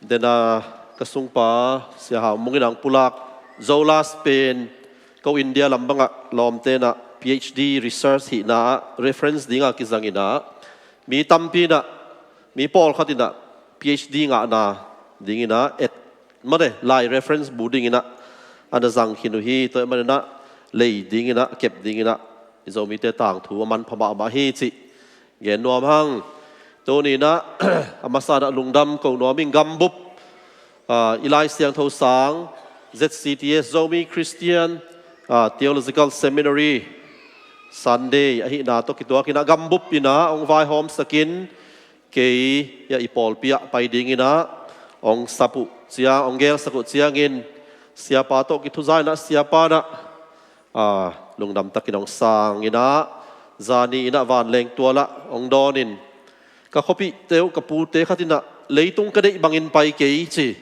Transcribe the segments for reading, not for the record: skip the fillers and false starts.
dena kasungpa siya ha mungin ang pulak zola Spain ko India lambanga lomte na PhD research hi na reference dinga kizangina mi tampi na mi Paul khatina PhD nga na dingina et mare lai reference budingina ana zang hinuhi to mare na lei dingina kep dingina izomi te tang thu man phama ma hi chi gen nuam hang to ni na amasana lungdam ko noming gambup ilai siang tho sang ZCTS Zomi Christian Theological Seminary Sunday ahi na to kitua kina gambup ina ong vai home sakin kei ya ipol pia pai dingina ong sapu sia ong gel sakut siangin siapa to kituzai na siapa na lungdam takinong sang ina zani ina van leng tuala ong donin ka kopi teu kapute khatina leitung kadei bangin pai kei chi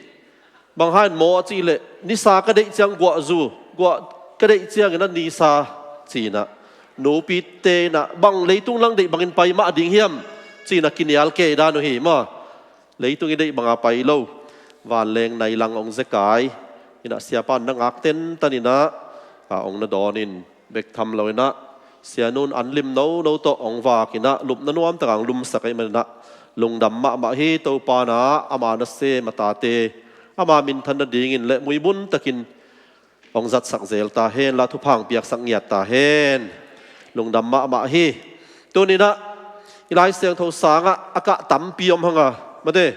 banghan mo chi le nisa kadei chiang gwa zu gwa kadei chiang ina nisa chi na no pi te na bang leitung lang dei bangin pai ma ding hiam chi na kinial ke da no hi ma leitung dei banga pai lo van leng nai lang ong zekai ina siapa nang akten tanina ong na donin bek tham lo ina sianun anlim no no to ong wa kina lup na nuam takang lum sakai man na lungdam ma hi to pa na ama na se matate ama min than na dingin le muibun takin ong zat sak zel ta hen la thu phang piak sak ngiat ta hen lungdam ma hi to ni na ilai siang tho sanga aka tam piom hanga mate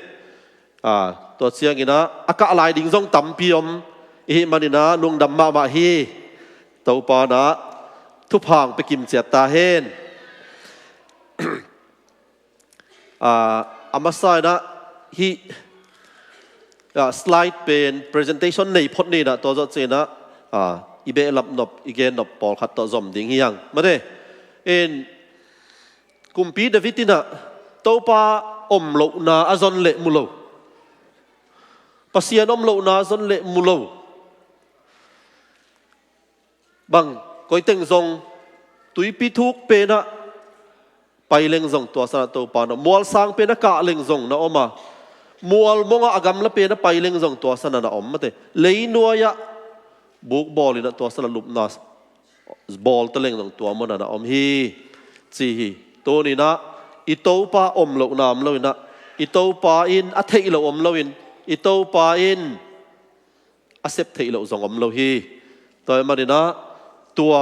to siang ina aka lai ding jong tam piom hi manina lungdam ma hi to pa naทุพางไปกิมเจียตาเฮนอามาไซนะฮีสไลด์เป็น presentation ในพจน์นี่นะตัวเจนะอีเบลลับนบอีเกนนบปอลขัดต่อจอมดิ่งยังมาเด้กุมปีเดวิตินะตัวปาอมโลนาอาจอนเละมุโลปัสยานอมโลนาอาจอนเละมุโลบังก็ตึงทรงตุยปีทุกเป็นนะไปเล็งทรงตัวสนาตัวปานมัวสร้างเป็นนะกะเล็งทรงนะอมามัวมองอากำละเป็นนะไปเล็งทรงตัวสนานะอมมาเตเลยนัวยะบุกบอลนะตัวสนาลุบนัสบอลตะเล็งทรงตัวมันนะอมฮีจีฮีตัวนี้นะอิโตปาอมโลนามโลนะอิโตปาอินอัฐิโลอมโลอินอิโตปาอินอาเซปเทโลทรงอมโลฮีตัวมันนี่นะตัว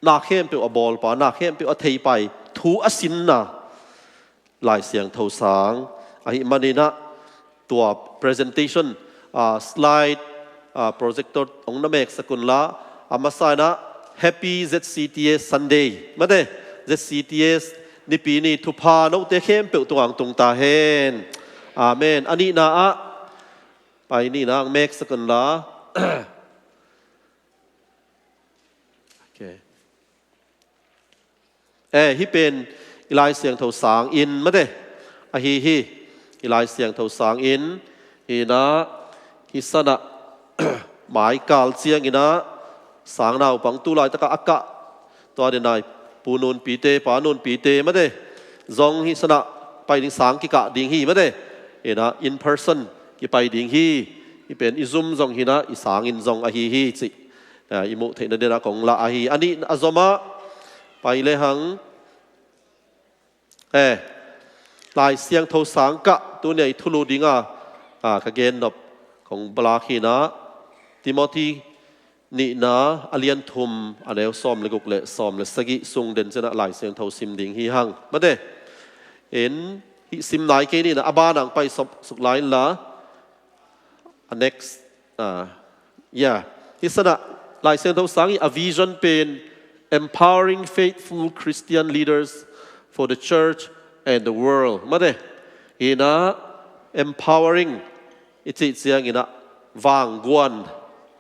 นาเข้มเปียวบอลป่านาเข้มเปียวเทยไปทูอสินนะลายเสียงเท่าสางไอ้มันนี่นะตัว presentation slide projector องค์น้ำเมกสกุลละอามาใส่นะ Happy ZCTS Sunday มาเด้ ZCTS นี่ปีนี้ทุพาโนเตเข้มเปียวตัวอังตรงตาเฮนอาเมนอันนี้นะไปนี่นะเมกสกุลละฮิเป็นอีลายเสียงเท่าสางอินมาเด้ฮีอีลายเสียงเท่าสางอินฮีนะฮิสนะหมายกาลเสียงอินะสางนาวปังตุลายตะกะอักกะตัวเดนายปูนูนปีเตปานูนปีเตมาเด้จงฮิสนะไปดิงสางกิกะดิงฮีมาเด้นะ in person กิไปดิงฮีเป็นอิซุมจงฮีนะอิสางอินจงฮีสิอิมุเทนเดนะของละฮีอันนี้อซอมาไปเลยหังลายเสียงโทสังกะตัวเนี่ยทุลูดิงกะเกนนบของบลาคีนะติโมธีนี่นะอเลียนทุมอันเดียวซ้อมเลยกุกเละซ้อมเลยสกิซุงเดนเจนะลายเสียงโทซิมดิงฮีหังมาเด้เห็นซิมไหนเกนี่นะอบานังไปสุกไลน์ละnextฮิสนะลายเสียงโทสังอีa visionเป็นempowering faithful Christian leaders for the church and the world มาเด้อีนะ empowering อิจิเสียงอีนะวางกวน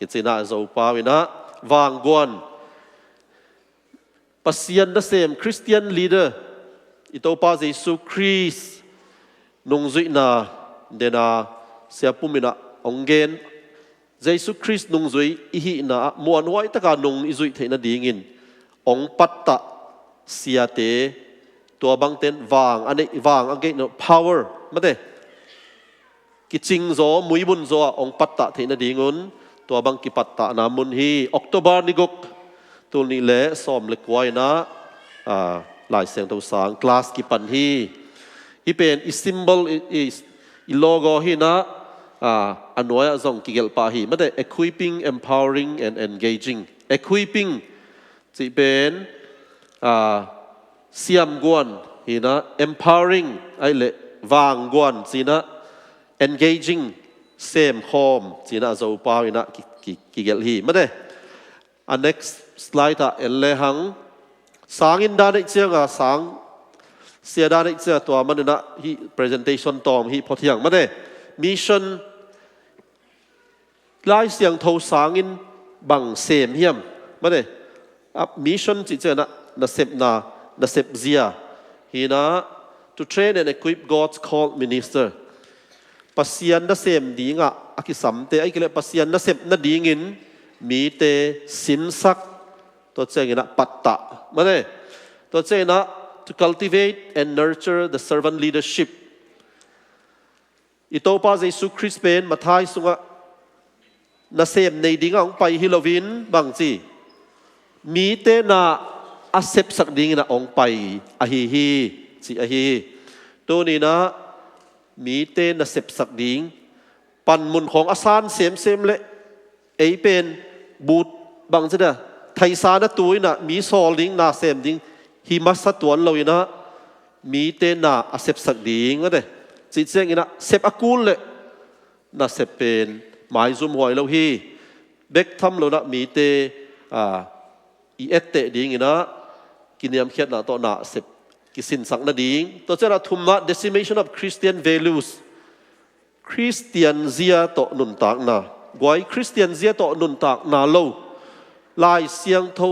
อิจินะโจปาวินะวางกวนปัสยันthe same Christian leader อิโตปาเยซูคริสต์นงจุยนาเดนาเสียปุ่มินะองเกนเยซูคริสต์นงจุยอีหินะมวนไว้ตะการนงอิจุยเทนะดีงินองปัตตะเสียเตตัวบางเต็นวางอันนี้วางอันเกน power มาเด้ กิจิงโซมุยบุนโซองปัตตะเทนดีงุนตัวบังกิปัตตะนามุนฮีออกโตบาร์นิกตัวนี้เละซ้อมเล็กไว้นะหลายเสียงตัวสางคลาสกิปันฮีอีเป็นอีซิมบลอีโลโก้ฮีนะอันน้อยจงกิเกลปาฮีไม่ได้ equipping empowering and engaging equipping จีเป็นเสียมกวนฮีนะ empowering ไอเละวางกวนจีนะ engaging เซมคอมจีนะจะอุปาฮีนะกิเกลฮีไม่ได้อัน next slide เอลเลหังสางอินดาในเชียงสางเสียดาในเชียตัวมันนะฮี presentation ตอมฮีพอเที่ยงไม่ได้ mission ลายเสียงโทสางอินบังเซมเฮียมไม่ได้mission จิเจนะนับเซปนับเซปเซียฮีนะ to train and equip God's called minister ปัสยันนับเซมดีงะอากิสัมเตไอเกลปัสยันนับเซปนับดีงินมีเตสินสักตัวเจงนะปัตตะไม่ได้ตัวเจนะ to cultivate and nurture the servant leadership อิโตปาเยซูคริสต์เป็นมาทายสุงะนับเซมในดีงะองไปฮิโลวินบางจีมีเตนะอาเซปสักดิ้งนะองไปอาฮีฮีสิอาฮีตัวนี้นะมีเตนะเซปสักดิ้งปันมุนของอาซานเซมเละไอเป็นบูดบางจีนะไทยซานะตัวนะมีโซลดิ้งนาเซมดิ้งฮิมัสตัวเราอีนะมีเตนะอาเซปสักดิ้งก็ได้จิตเสียงอีนะเซปอากูลเลยนะเซปเป็นหมายซุ่มหอยเราฮีเบกทำเรานะมีเตอีเอตเตดิ้งนะกินยามเขียนนะตัวน่ะเสพกิสินสังนะดิ้งตัวเจ้าทุ่มนะ decimation of Christian values Christian เสียตัวนุนตากนะกวย Christian เสียตัวนุนตากนะโลลายเสียงทู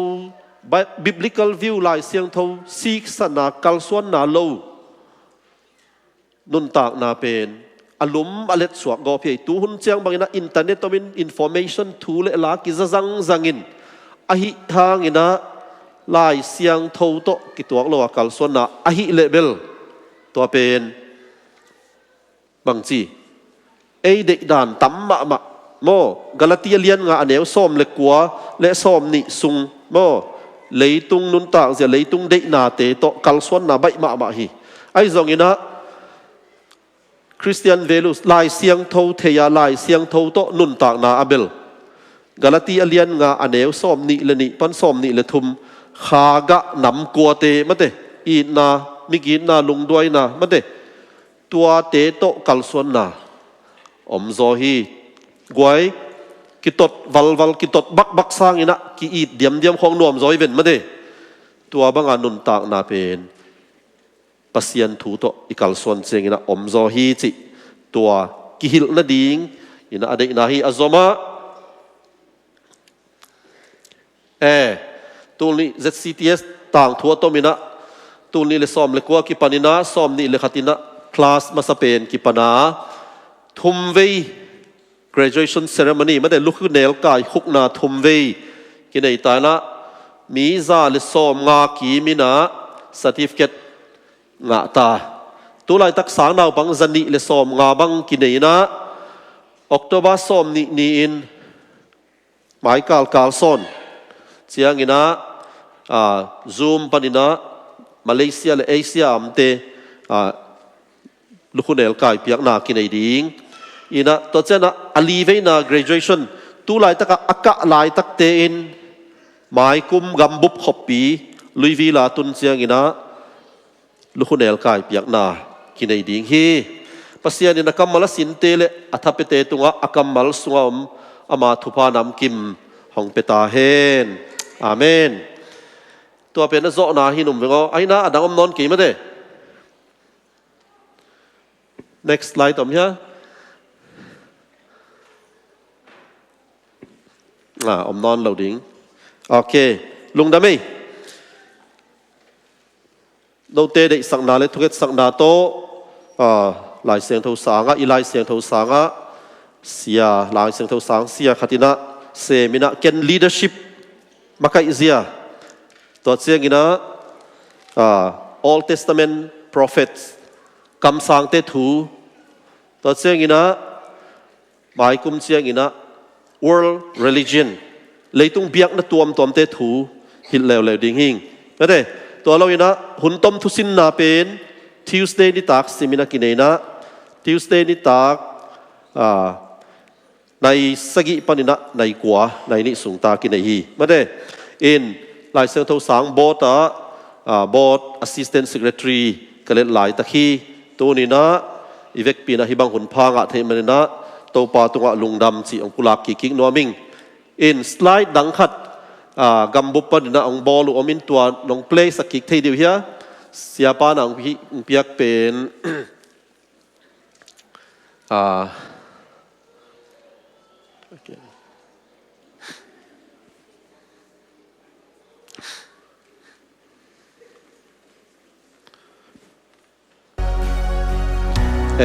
biblical view ลายเสียงทูซีกศาสนากัลส่วนนะโลนุนตากนะเป็นอารมณ์อเล็ดสวกกอเพียตัวหุ่นเจียงบางนะอินเทอร์เน็ตตัวเป็น information tool เลลากิจะจังอินอาหิทางอินะลายเสียงโทโตกิตัวโลกัลส่วนนะอาหิเลเบลตัวเป็นบางจีเอเด็กด่านตั้มมะโมกาลาตีเลียนงาอันเดียวส้มเล็กกว่าและส้มนิสุงโมเลยตุงนุนตากเสียเลยตุงเด็กนาเตโตกัลส่วนนะใบมะฮีไอ้ตรงนี้นะคริสเตียนเวลูสลายเสียงโทเทียลายเสียงโทโตนุนตากนาอาเบลกาลาตีเลียนงาอันเดียวส้มนิเลนิปันส้มนิเลทุมขากะนำกัวเตมะเตอีนามิกินาลุงด้วยนะมะเตตัวเตโตกัลส่วนนะอมโซฮีกวยกิตดวัลกิตดบักสร้างอินะกิอีดเดียมของนวมโซฮีเวนมะเตตัวบางอานุนตากนาเป็นปัสยันถูโตอิกัลส่วนเจงอินะอมโซฮีจิตัวกิฮิลนะดิงอินะอเดนาฮีอัซมาตัวนี้ ZCTS ต่างทั่วตัวมินะตัวนี้เลยซ้อมเลยกว่ากิปานินะซ้อมนี่เลยขัดนะคลาสมาสเปนกิปานาทุมเว graduation ceremony ไม่ได้ลุกขึ้นเนลกายคุกนาทุมเวกินไอตานะมีซาเลยซ้อมงากีมินะ certificate งาตาตัวไรตักสางดาวบังจันนี่เลยซ้อมงาบังกินไอนะออกตัวบ้าซ้อมนี่อินหมายกาลซอนเสียงอินะZoom ปนินะมาเลเซียและเอเชียอัมเตลูกคนเอลกายเปียกนากินไอดิ้งอินะตัวเจ้านะอลีเวน่า graduation ตู้ลายตักอากาลายตักเตอินหมายกุมกำบุบขบปีลุยวีลาตุนเสียงอินะลูกคนเอลกายเปียกนากินไอดิ้งฮีปัสยานินะกัมมาลสินเตเลอัฐเปเตตุงะอากัมมาลสุงอมอามาทุพานำกิมของเปตาเฮนอาเมนตัวเป็นนักโจนาหินุมเป็นก็ไอ้น่าดังอมนอนกี่มาเด้ next slide ต่อมาอมนอนเราดิ้งโอเคลุงดำไหมเราเตะได้สักนาเลยทุกข์สักนาโตหลายเสียงเท่าสางอีหลายเสียงเท่าสางเสียหลายเสียงเท่าสางเสียขัดินะเซมินะเกน leadership มาไกเสียตัวเสียงอินะOld Testament prophets คำสั่งเตถูตัวเสียงอินะ หมายกุมเชียงอินะ world religion เลยต้องเบียกนะตัวมตอมเตถูหินเลวดิ่งหิงไม่ได้ตัวเราอินะหุ่นต้มทุสินนาเป็น Tuesday นี่ตักสิมินากินเองนะ Tuesday นี่ตักในสกิปนินะในกัวในนิสุงตากินในฮีไม่ได้อินหลายเสียงทศสังบอตบอร์ด assistant secretary ก็เลยหลายตะคีตัวนี้นะอีเวกปีนะฮิบังหุ่นพางะเทมันนะตัวปาตุงะลุงดำจีองกุลากิกิงนัวมิงอินสไลด์ดังขัดกัมบุปปนินะองบอลูอมินตัวน้องเพลย์สกิกเทเดียวเฮียเสียปานะองเปียกเป็น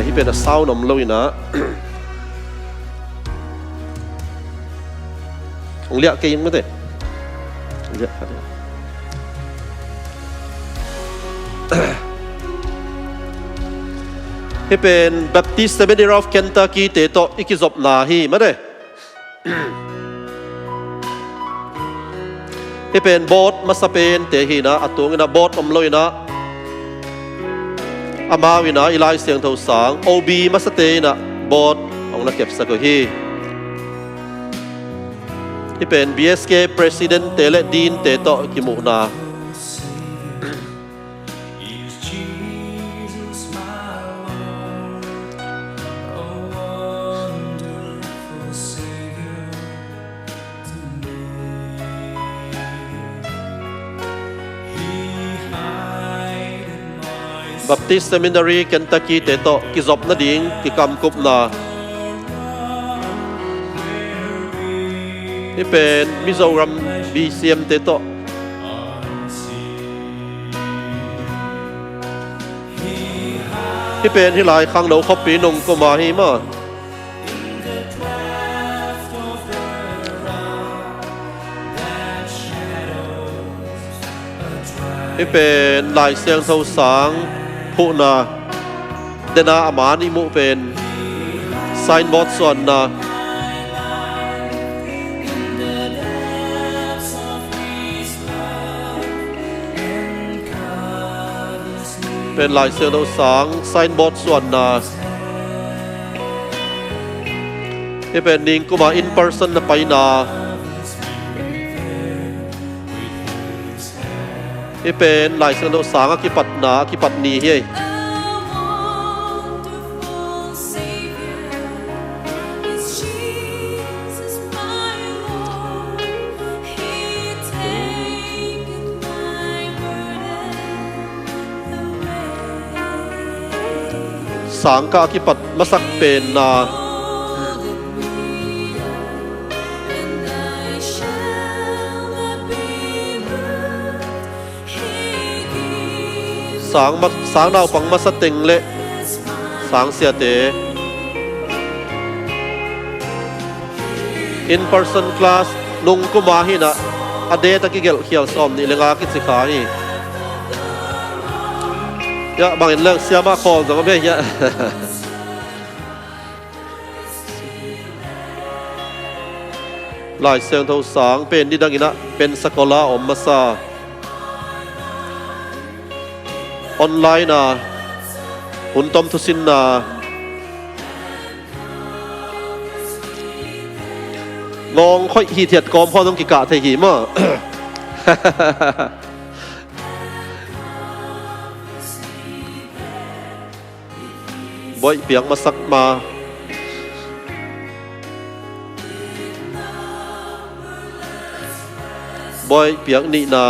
ที่เป็นเศร้าหนมเลยนะองเลี้ยกินมั้ยเด้เลี้ยกันที่เป็น Baptist Seminary of Kentucky เตโตอิกิจบนาฮีมั้ยเด้ที่เป็นโบสถ์มัสเป็นเตฮีนะอัตุงนะโบสถ์อมเลยนะอามาวินาอีไลเสียงทศสังโอบีมาสเตนะบอดองนักเก็บสักฮีที่เป็น BSK President เตเลดีนเตโตกิมุนาBaptist Seminary Kentucky เตโตกิจบนาดิ่งกิกรรมกุบนาที่เป็นมิโซรัม BCM เตโตที่เป็นที่หลายครั้งเราคบปีนงก็มาให้มาที่เป็นหลายเสียงเสาสังผู้นาเดนาอามานิมุเป็นไซน์บอร์ดส่วนนาเป็นหลายเสียงเสาสังไซน์บอร์ดส่วนนาที่เป็นนิ่งก็มา in person นะไปนาที่เป็นหลายเสียงเสาสังอคิปัตนาอคิปัตนีเฮ้ยสังกากิปัตมาสักเป็นนาสังดาวปังมาสติงเละสังเสียเต in person class นุ่งกุมาหินะอเดตะกิเกลเขียวซ้อมนี่เลงากิสิขาฮียะบางเรื่องเสียมาคอจังก็ไม่ยะหลายเสียงเท่าสังเป็นที่ดังอินะเป็นสกอลาอมมาซาออนไลน์นะหุ่นต้มทุสินนะงงค่อยหีเทียดกอมพ่อต้องกิกะเทหีมั้งบ่อยเปียงมาสักมาบ่อยเปียงนี่นา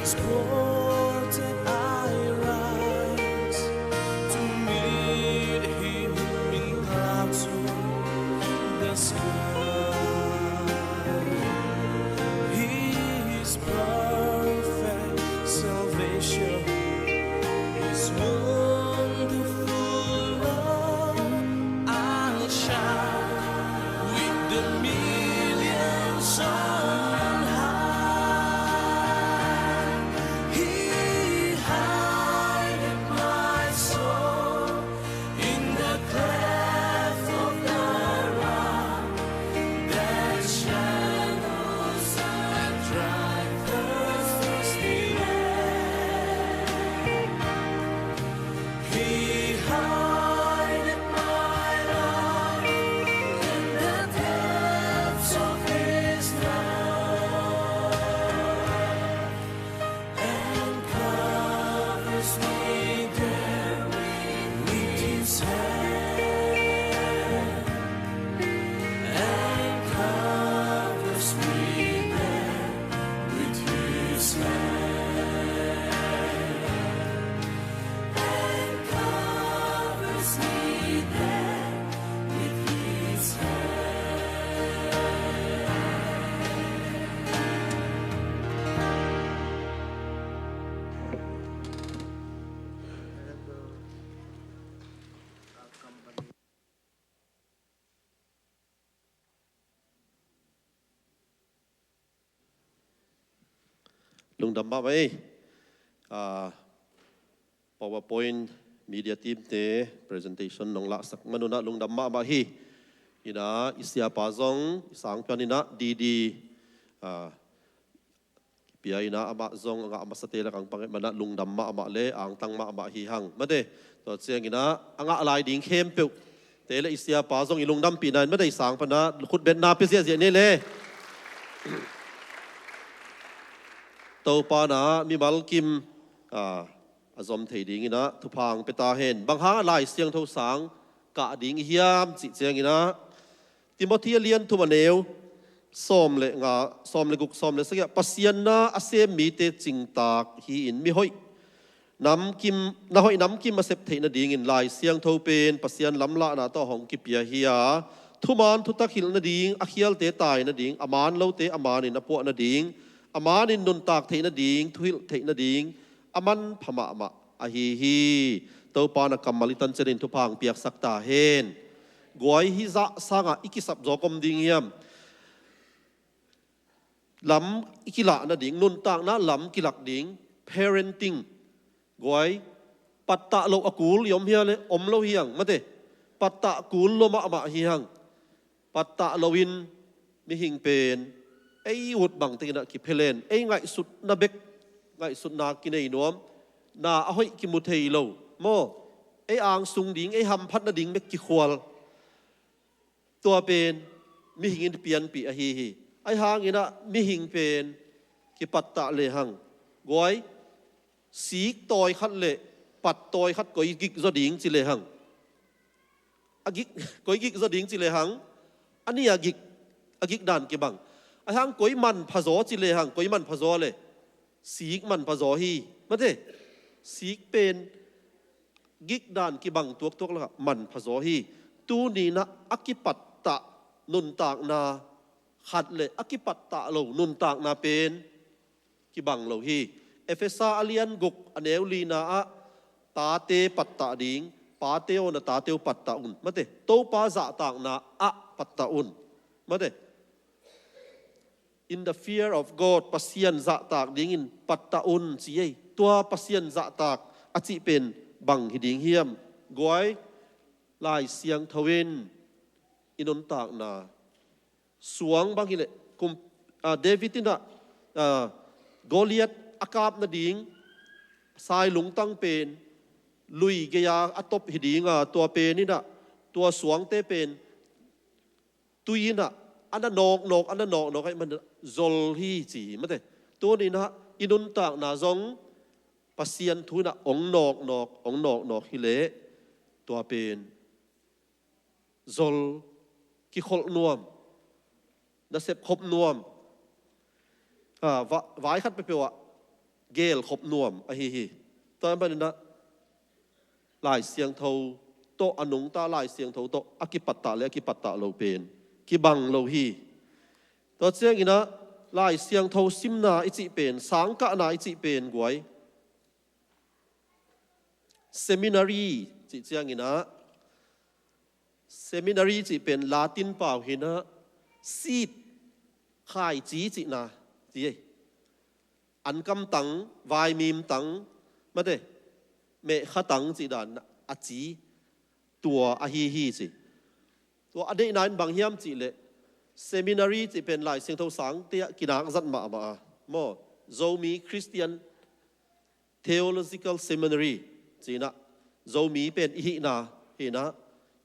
Sported I rise to meet him in clouds of the sky. His perfect salvation, His wonderful love, I'll shout with the millions on high. He hideth my soul in the cleft of the rock, that shadows and dry thirsty land. He hideth my life in the depths of His love, and covers me there with His hand, and covers me there with His hand, and covers me there with His lung dam ba mai PowerPoint media team te presentation nong la sak manuna lung dam ma hi ina isya pa zong sang panina di pia ina ama zong anga ama satela kang pang mana lung dam ma ama le ang tang ma ama hi hang made to chiang ina anga lai ding khem pe tele isya pa zong ilung dam pi nan made sang pana khut ben na pe sia je ne le tàu pa na mi mal kim azom thei ding ina thu phang pe ta hen bang ha lai siang tho sang ka ding hiam chi chiang ina Timothy lian thu maneu som le nga som le guk som le sakya pasian na asem mi te ching tak hi in mi hoi nam kim na hoi nam kim asep thei na ding in lai siang tho pen pasian lam la na to hong ki pia hiya thu man thu tak hil na ding a khial te tai na ding aman lo te aman in na po na ding aman in nun tak thei na ding thuil thei na ding aman phama ma a hi to pa na kamalitan cherin thu phang piak sak ta hen goi hi za sanga ikisap zokom ding hiam lam ikila na ding nun tak na lam kilak ding parenting goi patta lo akul yom hia le om lo hiang mate patta kul lo ma hiang patta lowin mi hing pen ei wut bang te na ki phelen ei ngai sut na bek ngai sut na ki nei nom na a hoi ki mu thei lo mo ei ang sung ding ei ham phat na ding mek ki khwal tua pen mi hing in pian pi a hi ai hang ina mi hing pen ki patta le hang goi sik toy khat le pat toy khat koi gik zo ding chi le hang agik koi gik zo ding chi le hang ani agik dan ki bang ai hang koi man phazo chi le hang koi man phazo le sik man phazo hi mate sik pen gik dan ki bang tuak la man phazo hi tu ni na akipatta nun tak na khat le akipatta lo nun tak na pen ki bang lo hi efesa alian guk aneu li na a ta te patta ding pa te on ta te patta un mate to pa za tak na a patta un mate in the fear of God pasian za tak ding in patta un chi ei tua pasian za tak achi pen bang hi ding hiam goi lai siang thawin inon tak na suang bang hi le kum David ina Goliath akap na ding sai lung tang pen lui ge ya atop hi ding tua pen ni na tua suang te pen tuina ana nok ai man zol hi chi mate to ni na inun tak na zong pasian thu na ong nok hi le tua pen zol ki khol nuam na sep khop nuam vai khat pe pewa เกลขบนวมอะฮีตอนนั้นนะหลายเสียงเท่าโตอนุงตาหลายเสียงเท่าโตอากิปัตตะและอากิปัตตะเราเป็นกิบังเราฮีตัวเสียงอีนะหลายเสียงเท่าซิมนาอิจิเป็นสังกะนาอิจิเป็นกวยเซมินารีจิเสียงอีนะเซมินารีจิเป็นลาตินเปล่าเห็นนะซีดข่ายจีจินะจีอันกำตังวายมีมตังมาเด้เมฆตังจีดานอาจีตัวอาฮีฮีสิตัวอดีตนั้นบางเฮียมจีเลยเซมินารีจีเป็นหลายเสียงเท่าสังเตียกินักจัดมาโมโจมีคริสเตียนเทโอโลจิคอลเซมินารีจีนะโจมีเป็นอิหินาเห็นนะ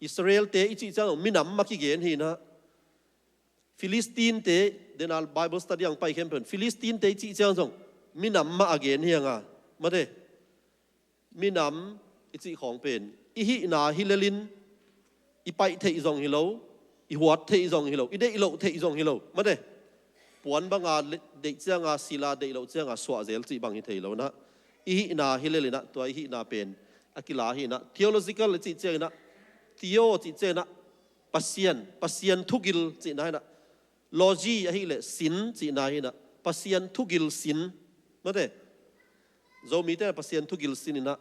อิสราเอลเตอิจิจังมินำมาคิเกนเห็นนะฟิลิสตีนเตเดนัลไบเบิลสตัดยังไปเข้มเพิ่นฟิลิสตีนเตจิจังส่งมินำมาอเกนเฮียงอ่ะมาเด้มินำอิจิของเป็นอิหินาฮิเลลินอีไปเทอิจงฮิโลอีหัวเทอิจงฮิโลอีเดอิโลเทอิจงฮิโลมาเด้ปวนบางอาเด็กเจ้างาศิลาเด็กโลเจ้างาสวะเซลจีบางฮิเทอิโลนะอิหินาฮิเลลินะตัวอิหินาเป็นอากิลาฮินะเทโอโลจิคอลจิเจนะเทโอจิเจนะปัสเซียนทุกิลจินะนะโลจีอะฮิเลสินจินะฮินะปัสเซียนทุกิลสินมาเด้โจมีแต่ปัสเซียนทุกิลสินนะ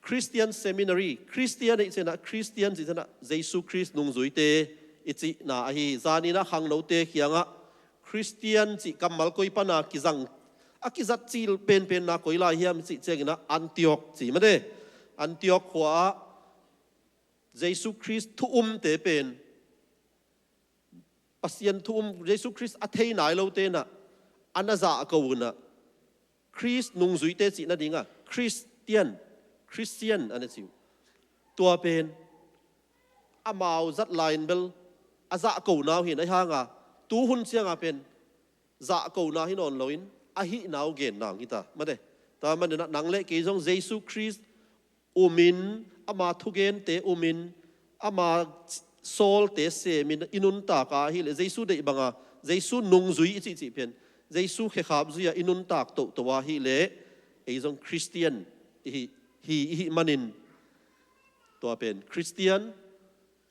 คริสเตียนเซมินารีคริสเตียนอิจนะคริสเตียนจินะเยซูคริสต์นุงจุยเตอิจินะอะฮิซานีนะขังโนเตเขียงะคริสเตียนจิกัมมัลกุยปนากิจังอากิจัดจิลเป็นนากุยลาเฮียมจิเจงนะอันติโอกจิมาเด้อันติโอกขวาเยซูคริสต์ทุเตเป็นปัสเซียนทุเยซูคริสต์อัเทนายโลเตนะอันนาซาเกวุนะคริสนุงจุยเตจินะดิงะคริสเตียนอันนี้สิตัวเป็นอามาวจัดไลน์เบลอาจะกูนาวเห็นไอ้ห่างอ่ะตูหุ่นเสียงอ่ะเป็นจะกูนาหินอนลอยน์อาหินาวเกณฑ์นางฮิตามาเด้แต่มันเนี่ยนางเล็กกี่จงเยซูคริสต์อุมินอามาทุเกนเตอุมินอามาโซลเตเซมินอินุนตากาฮิเลเยซูเดบังอ่ะเยซูนุงจุยอิจิเป็นเยซูเขขับจุยอินุนตากตัวฮิเลไอ้จงคริสเตียนฮิมันินตัวเป็นคริสเตียน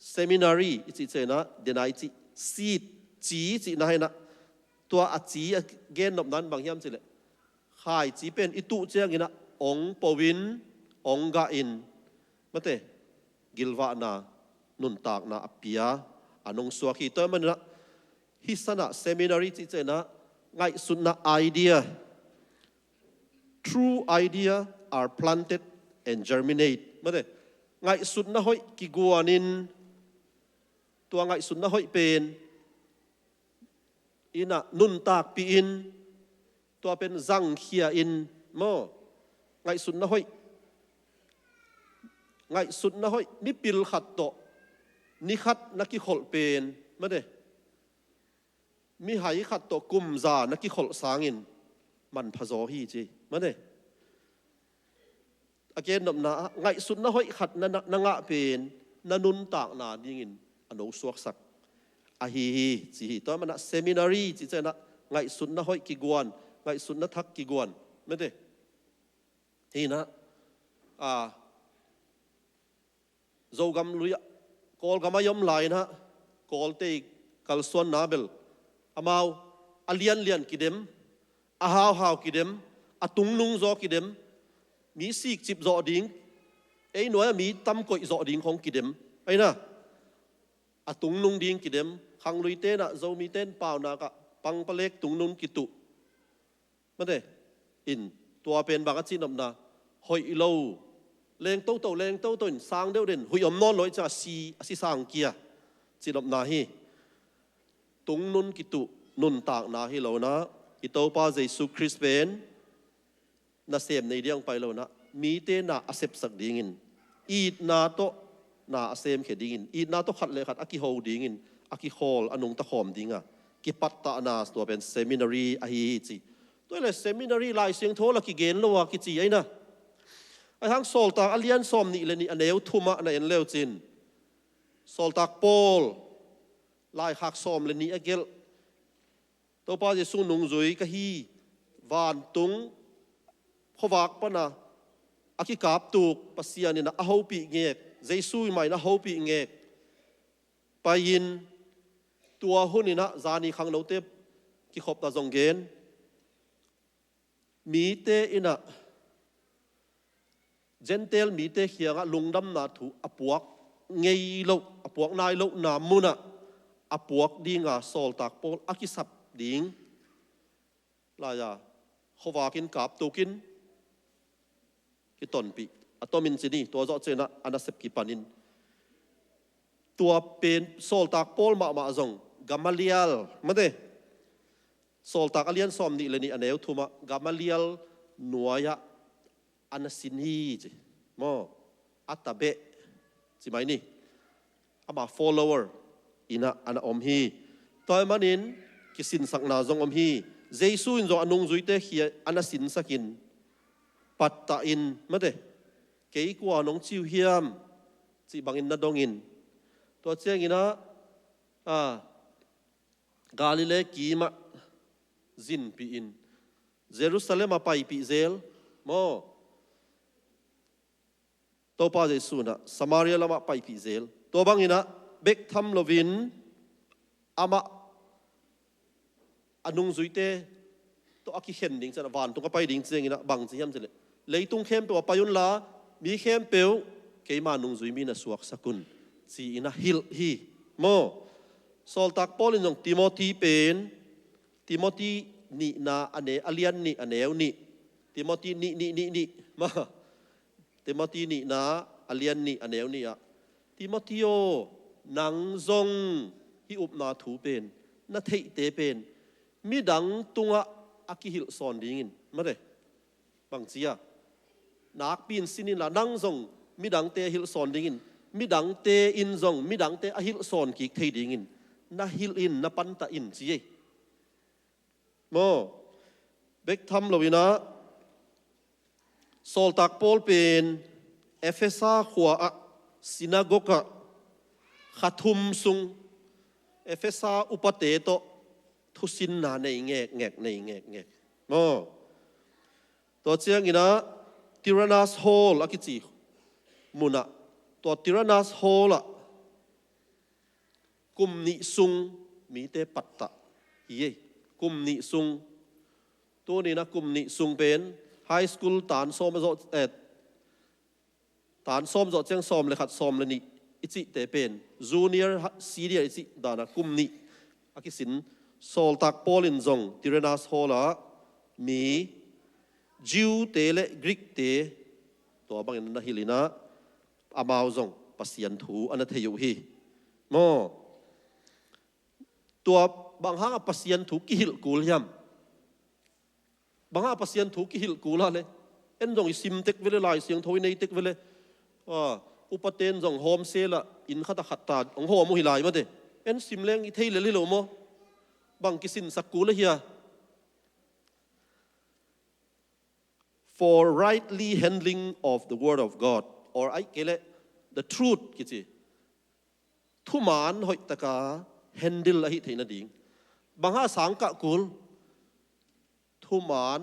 เซมินารีอิจิเจนะเดนายจิซีดจีจินะให้นะตัวอาจีเกณฑ์นบนั้นบางยามจิเลยขายจีเป็นอิตุเจียงนะองปวินองกาอินมาเตกิลวานานุนตากนาอภิยาอนงสวาคีตัวมันนะฮิสนะเซมินารีจิเจนะไงสุนนะไอเดีย true idea are planted and germinate มาเด้ไงสุดนะห้อยกิกวานินตัวไงสุดนะห้อยเป็นอินะนุนตากปีอินตัวเป็นจังเขียอินโมไงสุดนะห้อยนิปิลขัดโตนิขัดนักกิขลเป็นมาเด้มีหายขัดโตกุมซานักกิขลสางินมันพะโซฮีจีมาเด้อาเกนนบนาไงสุดนะห้อยขัดนางะเป็นนันุนตากนาดิ่งินอนุสวกสักอาฮีจีตัวมันนะเซมินารีจีเจนะไงสุดนะห้อยกิกวนไงสุดนะทักกิกวนไม่ได้ที่นะโจกำลุยกอลกำมายอมไหลนะกอลเตกัลส่วนนาเบลอามาวอเลียนกิเดมอาฮาวกิเดมอาตุงนุงโจกิเดมมีสีกจิบโจดิงไอ้หน่วยมีตั้มกอยโจดิงของกิเดมไอ้นะอาตุงนุงดิงกิเดมขังลุยเต้นโจมีเต้นเปล่านากะปังปะเล็กตุงนุงกิตุมาเด้อินตัวเป็นบางจินอมนาหอยโลเลงโตเลงโตนสร้างเดียวเด่นหุยอมนอนลอยจะสีสร้างเกียจินอมนาฮีตุงนุนกิตุนุนตากนาฮีเรานะอิโตปาเยซูคริสต์เป็นน่าเสพในเรื่องไปแล้วนะมีเตน่าอาเซปสักดิ่งินอีดนาโตน่าอาเซมเขดิ่งินอีดนาโตขัดเลยขัดอากิโฮดิ่งินอากิโฮลอนุงตะขอมดิ่งอ่ะกิปัตตานาตัวเป็นเซมินารีอาฮีจีตัวเลยเซมินารีลายเสียงโทละกิเกนละวะกิจีไอ้นะไอ้ทั้งโซลตากอเลียนซอมนี่เลยนี่อันเอวทุมะในอันเลวจินโซลตากโปลลายหักซอมเลยนี่อเกลตัวป้าจะสู้นุงจุยกะฮีวานตุง khowak pana aki kap tuk pasian in a hopi ngek jesu mai na hopi ngek payin tua hunina zani khang lote ki khop ta zonggen mi te ina gentle mi te khianga lungdam na thu apuak ngei lo apuak nai lo na muna apuak dinga sol tak pol akisap ding la ya khowakin kap tukin ki ton pi atomin sini to zo chena anasep ki panin tua pen sol tak pol ma zong gamalial mate sol tak alian som ni leni aneu thuma gamalial nuaya anasin hi mo atabe si mai ni ama follower ina ana om hi toy manin kisin sak na zong om hi jesu in zo anung zuite khia anasin sakin patta in mate kei kwa nong chiu hiam chi bangin na dongin to cheng ina Galilee kima zin pi in Jerusalem apai pi zel mo to pa Jesu na Samaria lama pai pi zel to bangina bek tham lovin ama anung zuite to aki khen ding chana van to ka pai ding cheng ina bang chi hiam chele leitung khem to payun la mi khem peu keima nung zui mi na suak sakun chi ina hil hi mo sol tak pol in Timothy pen Timothy ni na ane alian ni aneu ni Timothy ni ma Timothy ni na alian ni aneu ni a Timothyo nang zong hi up na thu pen na thei te pen mi dang tunga akihil son dingin mare bang chia nak pin sinin la nang zong mi dang te hil son dingin mi dang te in zong mi dang te a hil son ki thei dingin na hil in na pan ta in chi mo bek tham lovina sol tak pol pen Ephesa khwa a sinagoga khathum sung Ephesa upate to thusin na nei ngek mo to chiang ina Tyrannus Hall akichi muna to Tyrannus Hall kum ni sung mi te patta hi kum ni sung to ni na kum ni sung pen high school tan som zo tan som zo chang som le khat som le ni ichi te pen junior senior ichi dana kum ni akisin sol tak polin zong Tyrannus Hall mi Jew te le Greek te to bang na hilina amao zong pasian thu ana theyu hi moตัวบางห้างปัสยันถูกกิหิลกูลยำบางห้างปัสยันถูกกิหิลกูลเลยเอ็นจงอิสิมเทคเวลลายเสียงทวินในเทคเวลอุปเทนจงโฮมเซลอินขัดขัดตาองโฮมุฮิลายมาเดเอ็นสิมเลงอิเทยเลลิโลโมบางกิสินสักกูลเฮีย for rightly handling of the word of God orไอ้เกล the truth กิจิทุมานหอยตะกาhandle ละหิเทนดิ่งบางฮาสังกะกุลทุมาน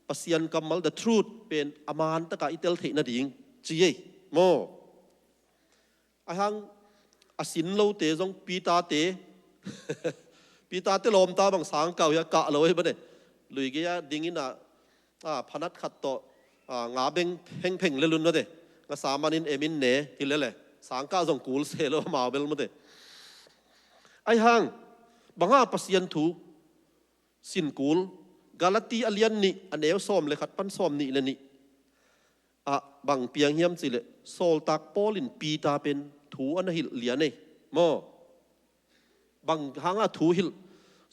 ปัสยันกัมมัล the truth เป็นอามานตะกะอิเตลเทนดิ่งจีเอโมไอหังอสินโลเตจงปีตาเตปีตาเตลอมตาบางสังเก่ายากะเลยบ่เด้ลุยเกียดิ่งอินะพนัดขัดต่องาเบงเพ่งเลลุนบ่เด้งาสามันินเอมินเนฮิเลเลสังกะจงกุลเซโลมาเบลบ่เด้ไอ้ห้างบางอาปัสยันถูสินกูลกาลาตีอเลียนนี่อันเอวซ้อมเลยขัดปั้นซ้อมนี่เลยนี่บางเปียงเฮียมสิเลยโซลตักปอลินปีตาเป็นถูอันหิลเหลียนนี่มอบางห้างถูหิล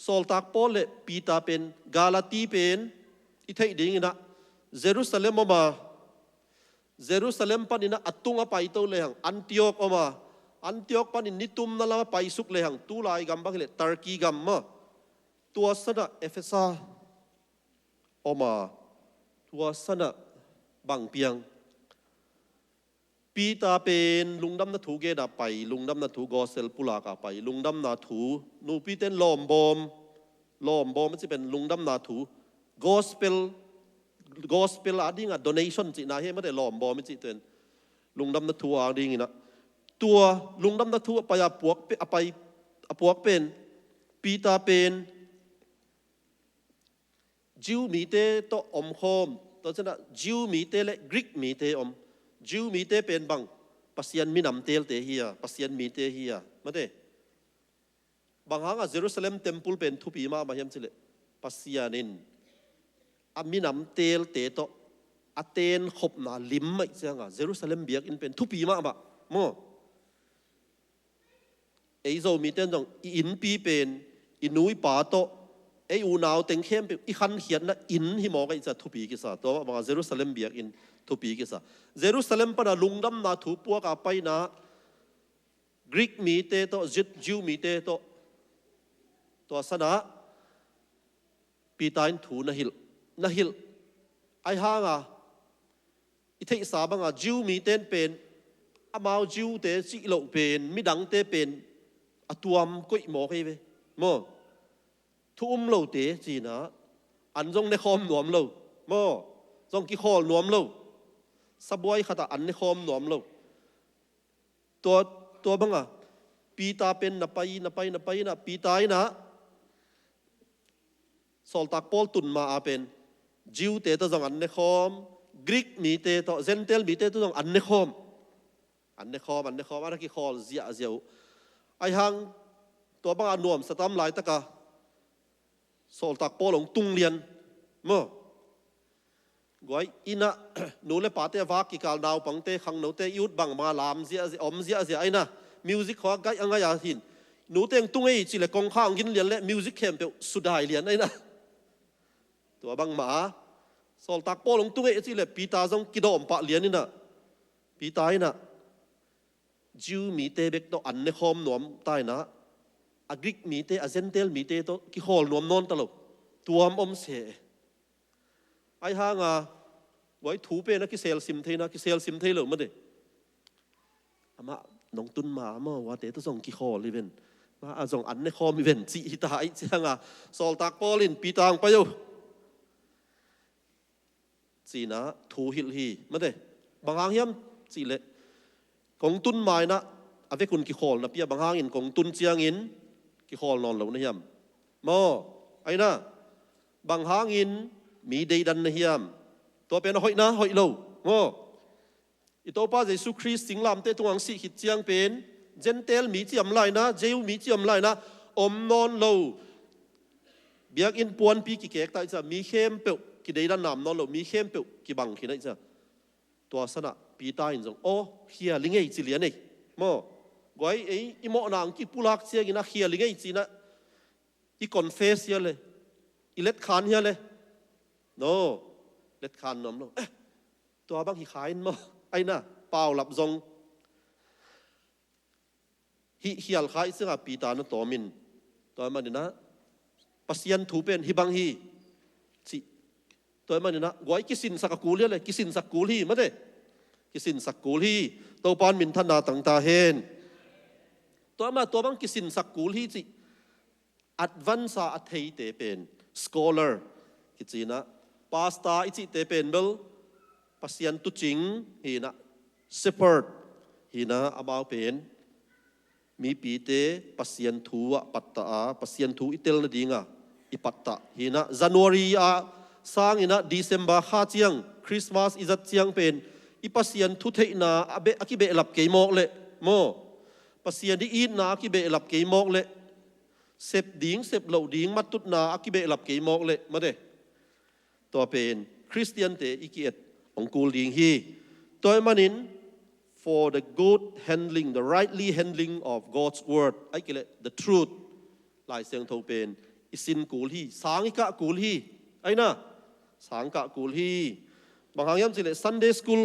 โซลตักปอลเลยปีตาเป็นกาลาตีเป็นอิทัยดิ่งนะเยรูซาเล็มมาเยรูซาเล็มปันนะอัตตุงอไปโตเลยหังอันติโอกมาอันติโอกปันนิตุมนั่นละไปสุกเลยหังตูลายกัมบังเลยตาร์กีกัมมาตัวสนะเอเฟซาออกมาตัวสนะบางเปียงปีตาเป็นลุงดำนาถูเกดาไปลุงดำนาถูกอเซลปุลากาไปลุงดำนาถูนูปีเต้นลอมบอมมันจะเป็นลุงดำนาถูกอสเปล gospel ading a donation chi na he ma de lom bo mi chi ten lungdam na thu ading ina tua lungdam na thu pa ya puak pe apai apuak pen pita pen Jew mi te to om khom to chana Jew mi te le Greek mi te om Jew mi te pen bang pasian mi nam tel te hiya pasian mi te hiya ma de bang hanga Jerusalem temple pen thu pi ma hiam chile pasianin ami nam tel te to aten khop na lim mai changa Jerusalem biak in pen thu pi ma ba mo ei zo mi ten dong in pi pen inui pa to ei u naw teng khem pe I khan hian na in hi mo kai cha thu pi ki sa to ba Jerusalem biak in thu pi ki sa Jerusalem pa na lungdam na thu pu ka pai na Greek mi te to Jew mi te to sana pi tain thu na hil ai ha nga I thei sa ba nga Jew mi ten pen amao Jew te chi lo pen mi dang te pen atuam koi mo kai ve mo thu lo te chi na an jong ne khom nuam lo mo jong ki khol nuam lo saboi khata an ne khom nuam lo to banga pi ta pen na pai na pi tai na sol tak pol tun ma a pen Jew te to jong an ne khom Greek mi te to Gentile mi te to jong an ne khom ara ki khol zia ziau ai hang to banga nuam satam lai taka sol tak polong tung lian mo goi ina nu le pate wa ki kal naw pangte khang no te yut bang ma lam zia om zia aina music kho gai anga ya hin nu teng tung ei chi le kong khang gin lian le music khem pe sudai lian aina to bang ma sol tak polong tung ei chi le pita jong kidom pa lian ina pita ina Jew mi te bek to an ne khom nom tai na a Greek mi te a Gentile mi te to ki hol nom non talo tuam om se ai ha nga wai thu pe na ki sel sim the lo ma de ama nong tun ma ma wa te to song ki hol li ven ma a song an ne khom mi ven chi ta ai changa sol tak polin pi tang pa yo chi na thu hil hi ma de bangang hiam chi le kong tun mai na ave kun ki hol na pia bangang in kong tun chiang in ki hol non lo na hiam mo ai na bangang in mi dei dan na hiam to pe na hoi lo mo ito pa Jesu Christ singlam te tuang si hit chiang pen Gentile mi chiam lai na Jew mi chiam lai na om non lo biak in puan pi ki kek ta cha mi khem pe ki dei dan nam non lo mi khem pe ki bang ki na cha to sana pi ta in jong o hia lingei chi lian nei mo goi ei imo nang ki pulak chia gina hia lingei chi na I confess ya le I let khan ya le no let khan nom no to bang hi khain mo ai na pau lap zong hi hial khai singa pi ta na to min to man na pasian thu pen hi bang hi chi to man na goi kisin sakakul ya le kisin sakul hi ma de kisin sakul hi to pan min thana tang ta hen to bang kisin sakul hi chi advance a thei te pen scholar ki chi na pasta I chi te pen bel pasian tu ching hi na shepherd hi na amao pen mi pi te pasian thu a patta a pasian thu itel na dinga ipatta hi na January a sang ina December kha chiang Christmas izat chiang pen ipasian thu thei na abe akibe lap ke mok le mo pasian di in na akibe lap ke mok le sep ding sep lo ding matut na akibe lap ke mok le ma de to pen Christian te ikiet ongkul ding hi toy manin for the good handling the rightly handling of God's word ai kile the truth lai seng tho pen isin kul hi sang ka kul hi ai na sang ka kul hi bang hangyam chile Sunday school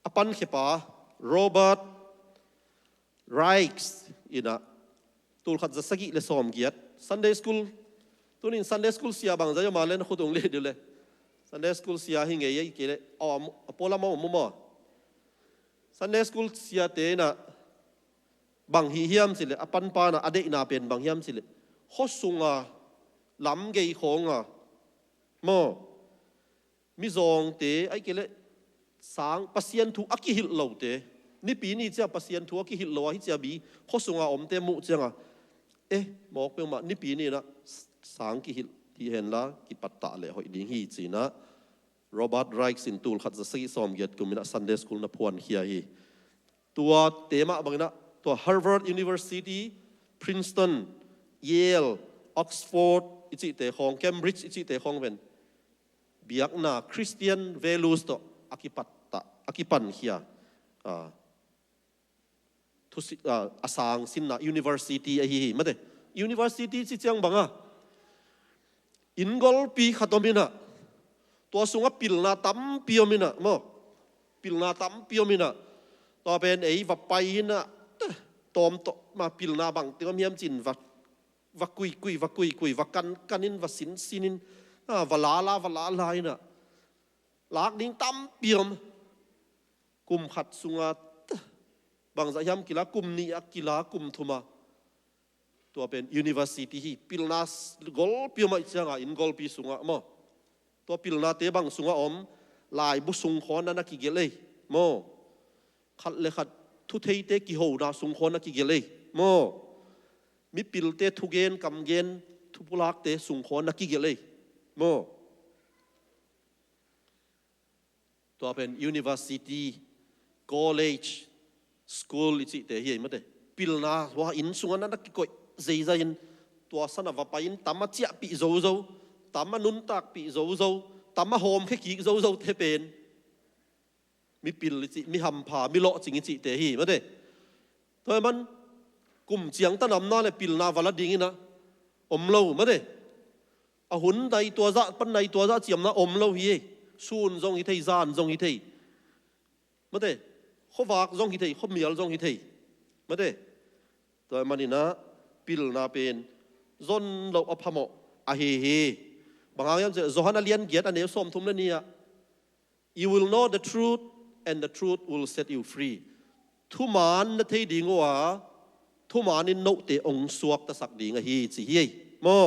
apan khipa Robert Reichs ina tul khat zasagi le som giat Sunday school tunin Sunday school sia bang zayo malen khudong le dile Sunday school sia hinge ye kile apola mo Sunday school sia te na bang hi hiam sile apan pa na ade na pen bang hiam sile hosunga lam gei khonga mo mi zong te ai kele sang pasien thu aki hil lo te ni pi ni cha pasien thu aki hil lo hi cha bi khosunga om te mu changa mok pe ma ni pi ni na sang ki hil ti hen la ki patta le hoi ding hi china Robert Reich sin tul khat za sagi som get kumina Sunday school na phuan hia hi tua tema bangna tua Harvard University Princeton Yale Oxford ichi te khong Cambridge ichi te khong ven biak na Christian values to akipatta akipan hia thusi asang sin na university a hi mate university chi chang banga ingol pi khatomina to sunga pilna tam piomina mo pilna tam piomina to ben ei va pai na tom to ma pilna bang te miam chin va kui va kanin va sinin va la ina lak ding tam piom kum khat sunga bang za yam kila kum ni akila kum thuma to ben university hi pilnas gol pioma changa in gol pi sunga mo to pilna te bang sunga om lai bu sung khon na ki gele mo khat le khat thu thei te ki ho na sung khon na ki gele mo mi pil te thu gen kam gen thu pulak te sung khon na ki gele mo to ben university college school ichi te hi mate pilna wa in sunga na ki koi zei zain to sana va pain tama chia pi zo tama nun tak pi zo tama hom khe ki zo the pen mi pil chi mi ham pha mi lo ching chi te hi mate toy man kum chiang ta nam na le pil na wala ding ina om lo mate a hun dai to za pan nai to za chiam na om lo hi sun zong hi thei zan zong hi thei mate khowak zong hi thei khomial zong hi thei mate toy manina pil na pen zon lo aphamo a he bangang yam Johanna lian giat ane som thum na nia you will know the truth and the truth will set you free thu man na thei ding wa thu man in no te ong suak ta sak ding a hi chi hi mo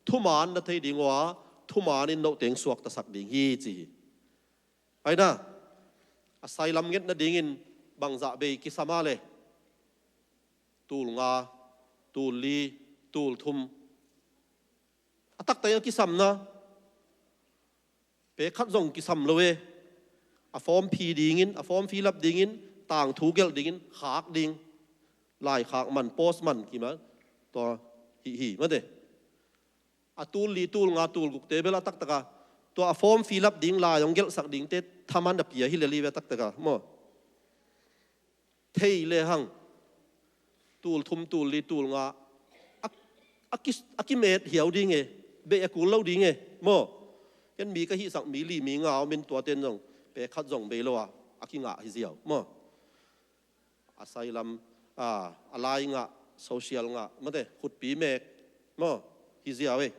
thu man na thei ding wa thu man in no teng suak ta sak ding hi chi ai na asailam nget na ding in bangza be ki samale tul nga tul li tul thum atak tayo kisam na pe khat zong kisam lowe a form phi dingin a form fill up dingin tang thu gel dingin khak ding lai khak man post man ki ma to hi ma de a tul li tul nga tul guk te bela tak taka to a form fill up ding la yong gel sak ding te thaman da pia hi le li ve tak taka mo thei le hang tul thum tul li tul nga akimet hiau ding e be akul lo ding e mo ken mi ka hi sak mi li mi nga min to ten jong pe khat jong be lo akinga hi ziaw mo asailam alai nga social nga mate khut pi mek mo hi ziaw e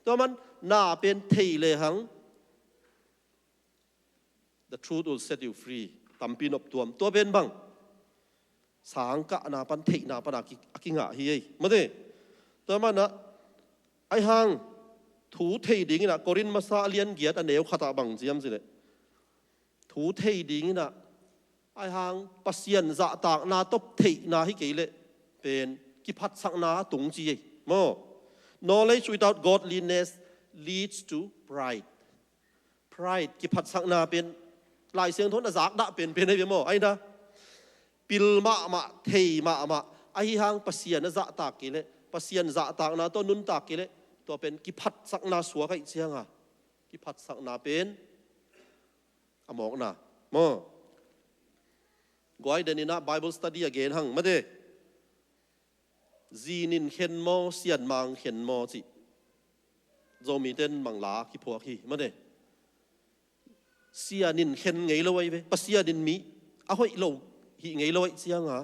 to man na pen thei le hang the truth will set you free tampin op tuam to ben bang sang ka na pan thei na pan akinga hi ei mate to man na ai hang thu thei ding na korin masa lian giat aneu khata bang jiam zile thu thei ding na ai hang pasien za tak na top thei na hi keile pen ki phat sak na tung ji mo knowledge without godliness leads to pride ki phat sak na pen lai siang thon azak da pen ai mo ai na pil ma thei ma ai hang pasien za tak kile pasien za tak na to nun tak kile to pen ki phat sak na suwa kai chianga ki phat sak na pen amok na mo goi denina bible study again hang made zinin khen mo sian mang khen mo chi zomi ten mangla ki phok hi made sianin khen ngei lo wai ve pasianin mi a hoi lo hi ngei lo wai chianga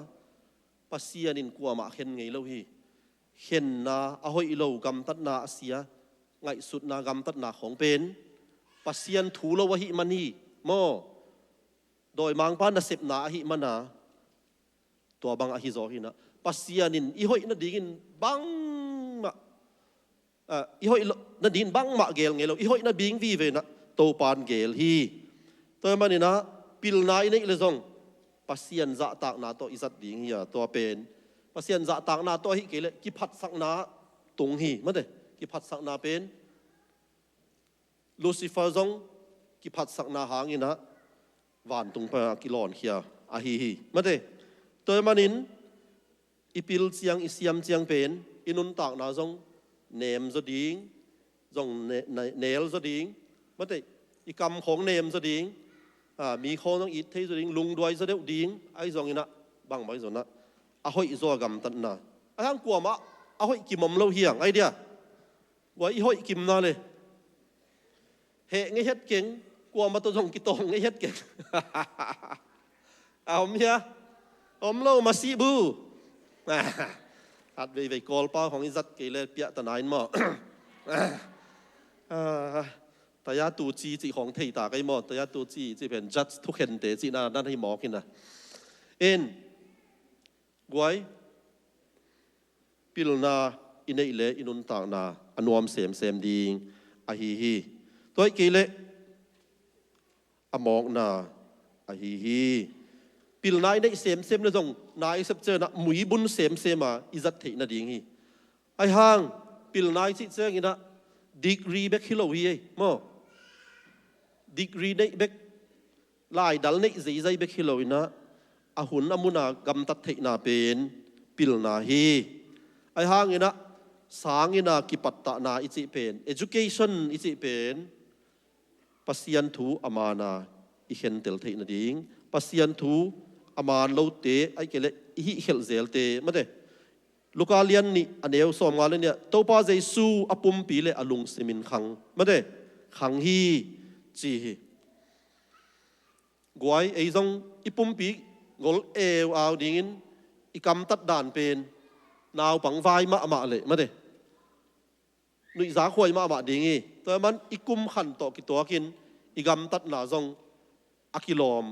pasianin kwa ma khen ngei lo hi khen na a hoi lo gam tat na asia ngai sut na gam tat na khong pen pasian thu lo wa hi man hi mo doi mang pa na sep na hi mana to bang a hi zo hi na pasianin i hoi na dingin bang ma i hoi na din bang ma gel ngelo i hoi na bing vi ve na โตปานเกลฮีตัวมันนี่นะปิลนายนี่เลยซงปัสยันจะตากนาตัวอิสัดดิ่งเฮียตัวเป็นปัสยันจะตากนาตัวฮิเกลกิพัดสักนาตรงฮีมันเด้กิพัดสักนาเป็นลูซิเฟอร์ซงกิพัดสักนาหางอินะวันตรงไปกิลอนเฮียอาฮีมันเด้ตัวมันนินอีปิลเสียงอีเสียมเสียงเป็นอินุนตากนาซงเนมจะดิ่งซงเนลจะดิ่งมันเด้อีกำของเนมจะดิ่งมีคนต้องอิทที่จะดิ่งลุงด้วยจะเดียวดิ่งไอ้ซงอินะบางไม่สนนะอาหอยอีโซกำตันนะไอ้ทั้งกลัวมะอาหอยกิมมเราเฮียงไอเดียว่าอีหอยกิมน่าเลยเหงไงเฮ็ดเก่งกลัวมาตัวทงกิตงไงเฮ็ดเก่งเอาเมียอมเรามาซีบูอัดไปกอลป้าของอิจัดเกลเปียตะนายมั้งแต่ยาตูจีจีของไทยตาไกหมดแต่ยาตูจีจีเป็นจัดทุกเห็นเตจีน่านั่นให้หมอกินนะเอ็นกวยปิลนาอินเอเลอินุนตากนาอนุมเสมดิงอาฮีตัวเกลอมองนาอาฮีปิลนายในเสมเลยตรงนายสับเจอนะมุยบุญเสมมาอิจัดเทนะดิงฮีไอห่างปิลนายสิเจองี้นะดีกรีเบกฮิโลวีมั้งดีกรีในเบกลายดัลในใจเบกฮิโลวีนะอาหุนอามุนากำตัดเทนาเป็นปิลนาฮีไอห่างงี้นะสางงี้นะกิปัตตานาอิจิเป็น education อิจิเป็นปัสยันทูอามานาอิเห็นเตลเทนะดิงปัสยันทูอามาโลเตไอเกลฮิเฮลเซลเตมาเดลูกาเลียนนี่อันเดียวสมงานเลยเนี่ยตัวป้าเจสูอปุ่มปีเลยอลุงเซมินขังมาเดขังฮีจีกวยไอซงอีปุ่มปีกอลเอวเอาดิ่งอีกำตัดด่านเป็นนาวปังไฟมาเลยมาเดนุยสาขวยมาดิ่งแต่มันอีกุมขันต่อกิตัวกินอีกำตัดหนาซงอากิลอม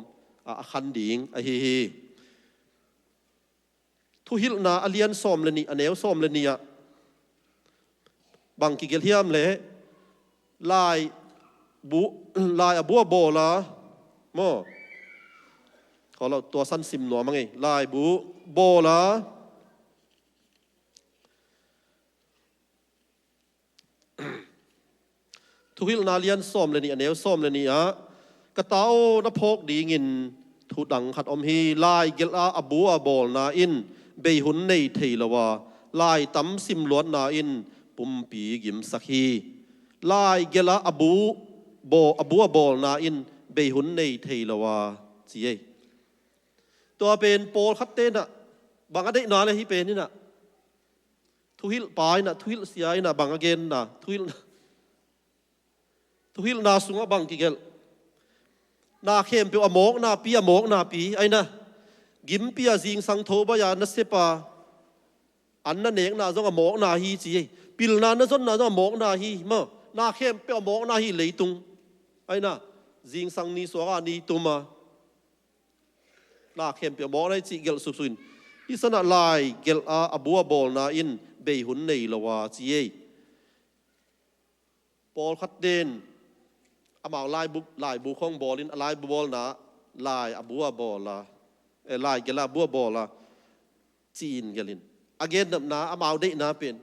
ขันดิ่งไอฮีทุหิลนาอเลียนซ้อมเลยนี่อันเอวซ้อมเลยนี่บางกิเกลเฮียมเลยลายบัวโบละโมขอเราตัวสั้นซิมหนัวมั้งไงลายโบละทุหิลนาเลียนซ้อมเลยนี่อันเอวซ้อมเลยนี่กระเต้านพกดีงินทุดังขัดอมฮีลายเกลอาบัวโบลนาอินเบยหุนในเทลวาลายตั้มซิมล้วนนาอินปุ่มปีกิมสักฮีลายเกลาอบัวบอลนาอินเบยหุนในเทลวาจีเอตัวเป็นโปลคัตเตนะบางอันได้นาเลยที่เป็นนี่นะทุหิลปายนะทุหิลเสียนะบางอันเกนนะทุหิลนาสุงบางกิเกลนาเข้มเปียวอโมกนาปีอโมกนาปีไอ้นะกิมปีอาจิงสังโทบายานัสเซปาอันนั้นเองนาจงอโมกนาฮีจีปิลนานะจนนาจงอโมกนาฮีมานาเข้มเปียวอโมกนาฮีเลยตุงไอ้นะจิงสังนีสวานีตุมานาเข้มเปียวอโมกนาจีเกลสุนอิสนาลายเกลอาบัวบอลนาอินเบยหุนในละวาจีปอลคัดเดนอามาลายบุคงบอลินลายบอลนะลายอบัวบอลละลายเกลาบัวบอลละจีนเกลินอเกนนับนาอามาได้นาเป็น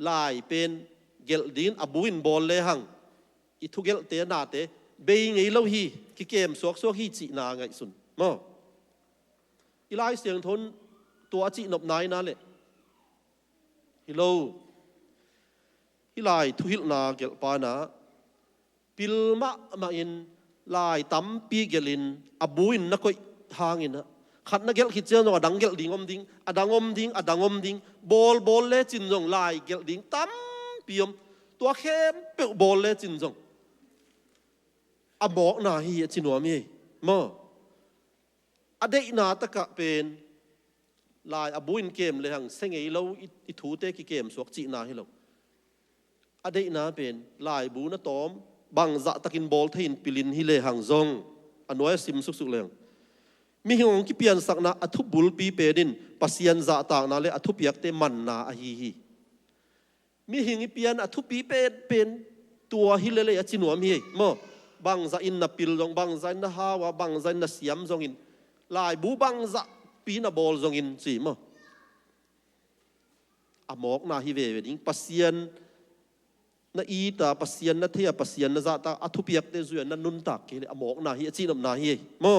ลายเป็นเกลดินอบุนบอลเลยหังอิทุเกลเตนาเตเบยไงเล่าฮีกิเกมสวกฮีจีนาไงสุนมั้งอีลายเสียงทนตัวจีนบนายนั่นแหละฮิโลอีลายทุหิลนาเกลปานาปิลมาอินลายตั้มปีเกลินอบุนนักก็หางอินนะขัดนักเกลคิดเจ้าหน่อดังเกลดิ่งอมดิ่งดังอมดิ่งบอลเล่จินจงลายเกลดิ่งตั้มปีอมตัวเข้มเปิลบอลเล่จินจงอโมกนาฮีจินหัวมีมั้งอเดนาตะกะเป็นลายอบุนเกมเลยหังเสงไอเราอิทูเตกิเกมสวกจีนาให้เราอเดนาเป็นลายบูนะตอมบางจะตะกินบอลที่อินปิลินฮิเลหังซงอันน้อยซิมสุกเลยมีหงกิเปียนสักนะอทุบบุลปีเปดินปัสยันจะต่างนาเลอทุบยักเตมันนาอฮีมีหิงกิเปียนอทุบปีเป็นตัวฮิเลเลยจินหัวมีมั้ง bang za in na pil zong bang za na hawa bang za na siam zong in lai bu bang za pi na bol zong in si mo amok na hi ve ding pasien na i ta pasien na thea pasien na za ta athu piak te zuan na nun tak ke amok na hi chi nam na hi mo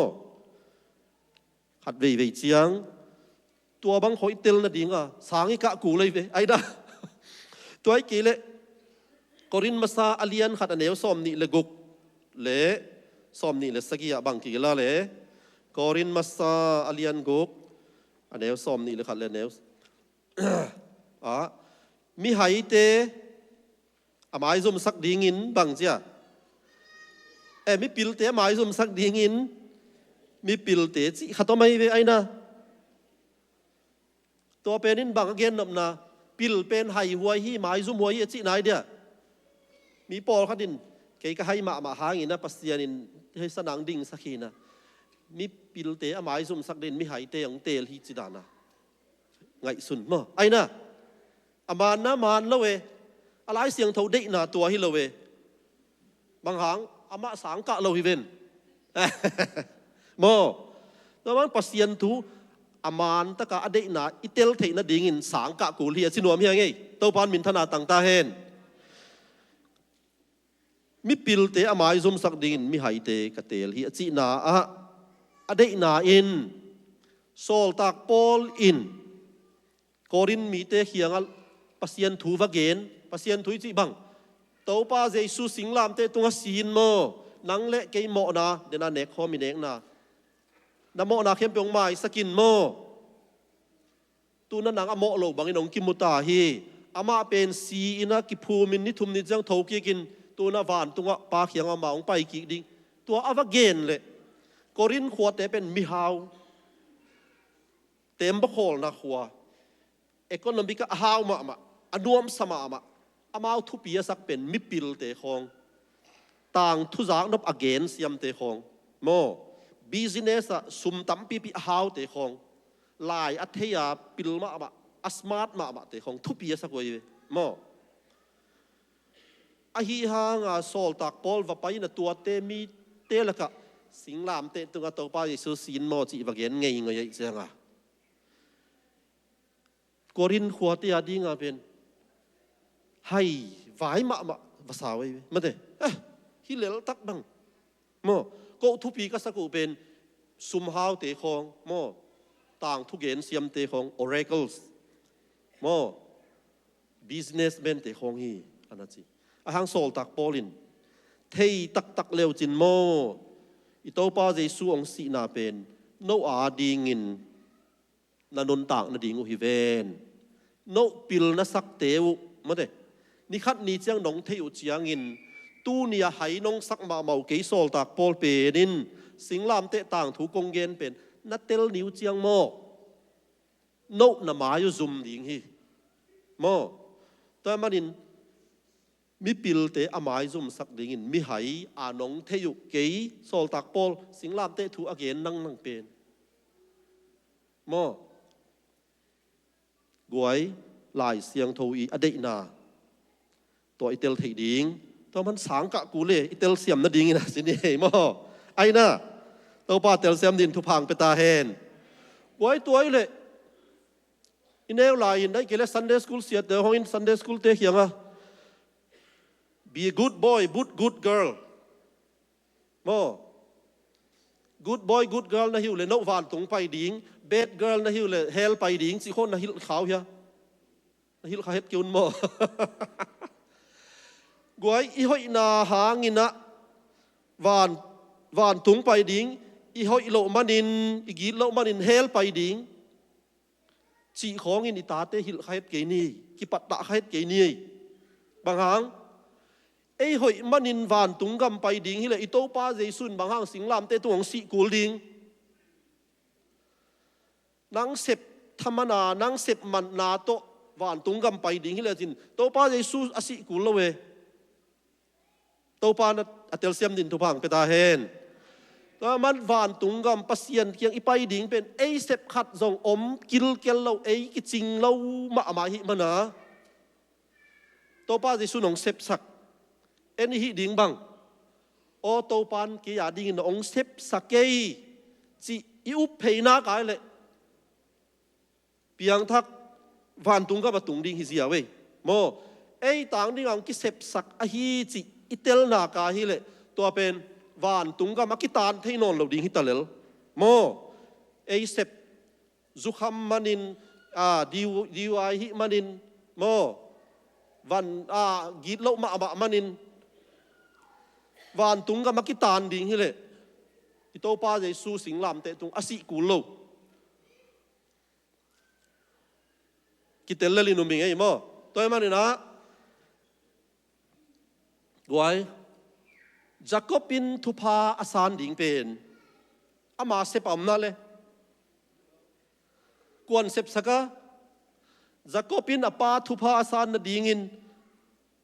khat ve ve chiang tua bang hoi tel na ding a sangi ka ku lei ve ai da toy ke le korin masa alian khat aneu som ni le guk le som ni le sagia bang ki la le korin masa alian guk aneu som ni le khat le neu a mi hai te amai zum sak ding in bang chia mi pil te amai zum sak ding in mi pil te chi khatomai ve ai naตัวเป็นนินบางเกนนำนาปิลเป็นไห้หัวฮีหมายซุ่มหัวฮีจีนายเดียมีปอลขัดินเกยก็ให้มาหางินนะปัสยานินให้สนางดิ่งสักทีนะมีปิลเตะหมายซุ่มสักดินมีไห้เตะของเตลฮีจีดานะไงสุนมั้งไอ้นะอามานนะมานละเวอะไรเสียงเท่าเด็กนะตัวฮิละเวบางหางอามาสังกะเราฮิเวนมั้งแล้วมันปัสยานทูอามันตะกะอเดนะอิเตลเทนะดิ่งสังกะกูเลียสินวมเฮียงไงตัวปานมินธนาต่างตาเห็นมีปิลเตอามายซุมสักดิ่งมีไฮเตกะเตลเฮียจีนาอเดนะอินโซลตักปอลอินกอรินมีเตเฮียงอัลปัสยันทูวะเกนปัสยันทูจีบังตัวป้าเจสุสิงลามเตตุงสีนโมนังเละเกยโมนะเดนะเนกฮอมิเนกนะนโมนาเข้มเปียงไม้สกินโมตูนันนังอโมโลบางอินองกิมุตาฮีอามาเป็นสีอินะกิภูมินนิทุมนิจังทกิกินตูนาวานตุงะปาเขียงอามาองไปกิดิงตัวอวเกนเลยกอรินขวดแต่เป็นมิฮาวเต็มบะโคลนะขวเอคอนอมิกะฮาวมาอนุมสมามาอามาทุปียสักเป็นมิปิลเตคองต่างทุจางนบอเกนเสียมเตคองโมbusiness สุมตั้มปีหาวเตะของลายอัธยาปิลมาบะอัสมาร์ทมาเตะของทุปีสักวันมออหิหางาโซลตักปอลว่าไปนะตัวเตมีเตละกะสิงลามเตตุงะตัวป้ายิสุสินมอจีบเกนไงเงยเสียงกอรินขวดที่อดีงาเป็นให้ไว้มาภาษาไว้มาเตะฮิเลลตักบังมอก็ทุปีก็สักเป็นซุมฮาวเตะของโมต่างทุกเกณฑ์เสียมเตะของ oracles โม businessman เตะของฮีอันนั้นสิอาหางโซลตักปอลินเทยตักเลวจินโมอิโตป้าเจสูองสีนาเป็นโนอาดีงินนันนต่างนัดิงอุฮิเวนโนปิลนัสักเตวมาเดนี่ขัดนี่เจียงน้องเทวเจียงินตู้เนี่ยไหน้องสักมาเมาเกยโซลตากปอลเปนินสิงลามเตะต่างถูกกงเกนเป็นนัดเตลนิวเจียงโมโนนมาอยู่ซุมดิ่งฮีโมแต่มานินมีปิลเตะอามายซุมสักดิ่งมีไหอาน้องเทยุเกยโซลตากปอลสิงลามเตะถูกอเกนนั่งเป็นโมกวยลายเสียงโทอีอเดนาตัวอิเตลเทดิ่งตัวมันสังกะกูเลยอิเตลเสียมนั่นดิ่งนะสินี่โมไอ้น่ะตัวป้าเตลเสียมดินทุพังไปตาเห็นกวยตัวเลยอินเอลลายอินได้เกล้ซันเดย์สคูลเสียเดี๋ยวห้องอินซันเดย์สคูลเตะเขียงอ่ะ be a good boy good girl โม good boy good girl นะฮิวเลยนกวานตรงไปดิ่ง bad girl นะฮิวเลยเฮลไปดิ่งสิคนนะฮิวขาวเฮียนะฮิวขาวเฮ็ดกินโมกวยอีหอยนาหางินะวานตุงไปดิ่งอีหอยโลมานินอีกีโลมานินเฮลไปดิ่งจีของอินอิตาเตหิลขายเกนี่กิปัตตะขายเกนี่บางหางไอ้หอยมานินวานตุงกำไปดิ่งฮิเลอิโตป้าเจสุนบางหางสิงลามเตตวงสีกูลดิ่งนังเสพธรรมนานังเสพมันนาโตวานตุงกำไปดิ่งฮิเลจินโตป้าเจสุอสิกูลละเวตัวปานอัตเตลเซียมดินทุพังไปตาเห็นตัวมันวานตุงกำปัสยันเกียงอีไปดิ่งเป็นไอเสพขัดส่งอมกิลเกลเราไอกิจิงเรามาหิมันนะตัวป้าจะสุนองเสพสักเอ็นหิดิ่งบัง ô tô pan kia ya ding in ong sep sakei chỉ yêu phê na cái lệ biang thắc van tung ka ba tung ding hi zia we mo ei tang ding ang ki sep sak a hi chi itel na ka hi le to pen van tung ka makitan thei non lo ding hi talel mo ei sep zukham manin diu ai hi manin mo van git lo ma manin van tung ka makitan ding hi le ito pa Jesu sing lam te tung asi kulo kitel le numing ei mo toy manina guai Jacobin thupa asan ding pen ama sepam na le kuan sep saka Jacobin apa thupa asan na dingin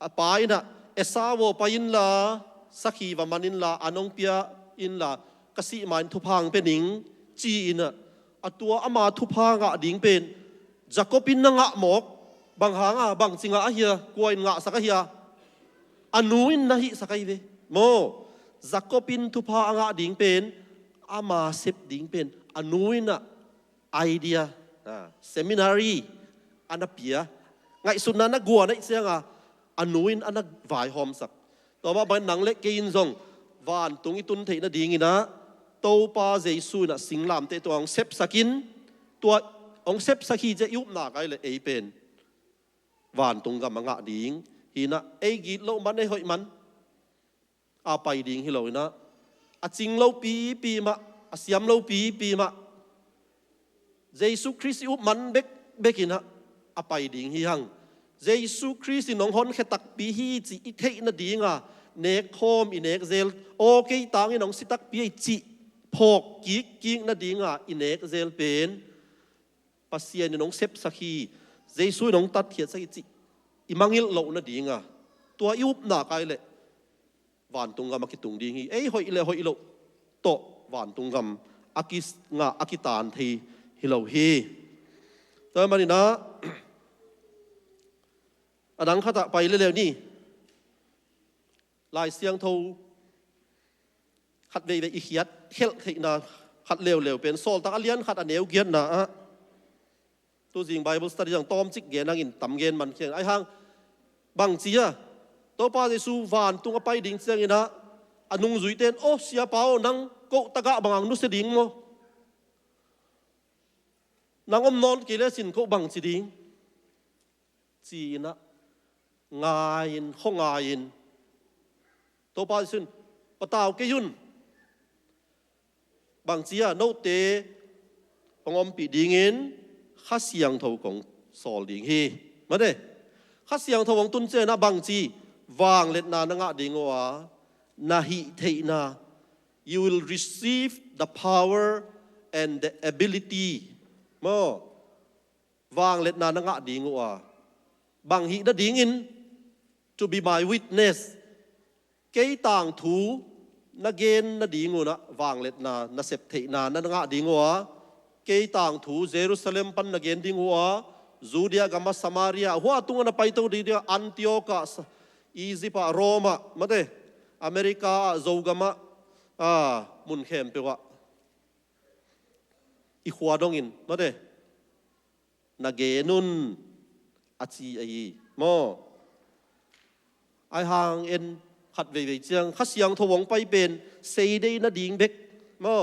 apa ina esawo pain la sakhi wa manin la anong pia in la kasi main thupang pening chi ina atua ama thupa nga ding pen Jacobin na nga mok bang hanga bang singa ahia kuain nga saka hia anuin nahi sakai ve mo Jacobin thupa nga ding pen ama sep ding pen anuin na idea seminary anapia ngai sunna na gua na sianga anuin anak vai hom sak to ba ban nang le kein zong van tung itun thei na ding ina to pa Jesu na singlam te to ang sep sakin to ong sep sakhi je yup na kai le ei pen van tung ga manga ding hina ei git lo man ei hoi man a pai ding hi lo na a ching lo pi ma a siam lo pi ma Jesu Christ yup man bekina a pai ding hi hang Jesu Christ nong hon khetak pi hi chi i thei na dinga nek khom i nek zel o ke tang i nong sitak pi chi phok ki na dinga i nek zel pen pasien ni nong sep sakhi Jesu nong tat thiat sakhi chi imangil lo na dinga tua yup na kai le van tunga makitung ding hi ei hoi lo to van tungam akis nga akitan thi hi lo hi to manina adang khata pai le ni lai siang tho khat ve i khiat khel theina khat lew pen sol tak alian khat aneu giat na tu jing Bible study jang tom chik ge nangin tam gen man khen ai hang bang chia to pa Jesu van tung pai ding chang ina anung zui ten o sia pao nang ko taka bangang nu se ding mo nang om non ki le sin ko bang chi ding chi na ngain khongain to pa sun pataw ke yun bang chia no te ongom pi dingin khasiang tho kong sol ding hi ma de khasiang tho wong tun che na bang chi wang let na nga ding wa na hi thei na you will receive the power and the ability mo wang let na nga ding wa bang hi da ding in to be my witness ke tang thu na gen na ding na wang let na sep thei na nga ding wa ke tang thu Jerusalem pan na gen ding wa Judea gama Samaria huwa tunga na paito di dia Antiochus Egypt Roma mate America zogama mun khem pe wa i khwa dongin mate na genun achi ai mo ai hang en khat ve chiang khasiang thowong pai pen sei dei na ding bek mo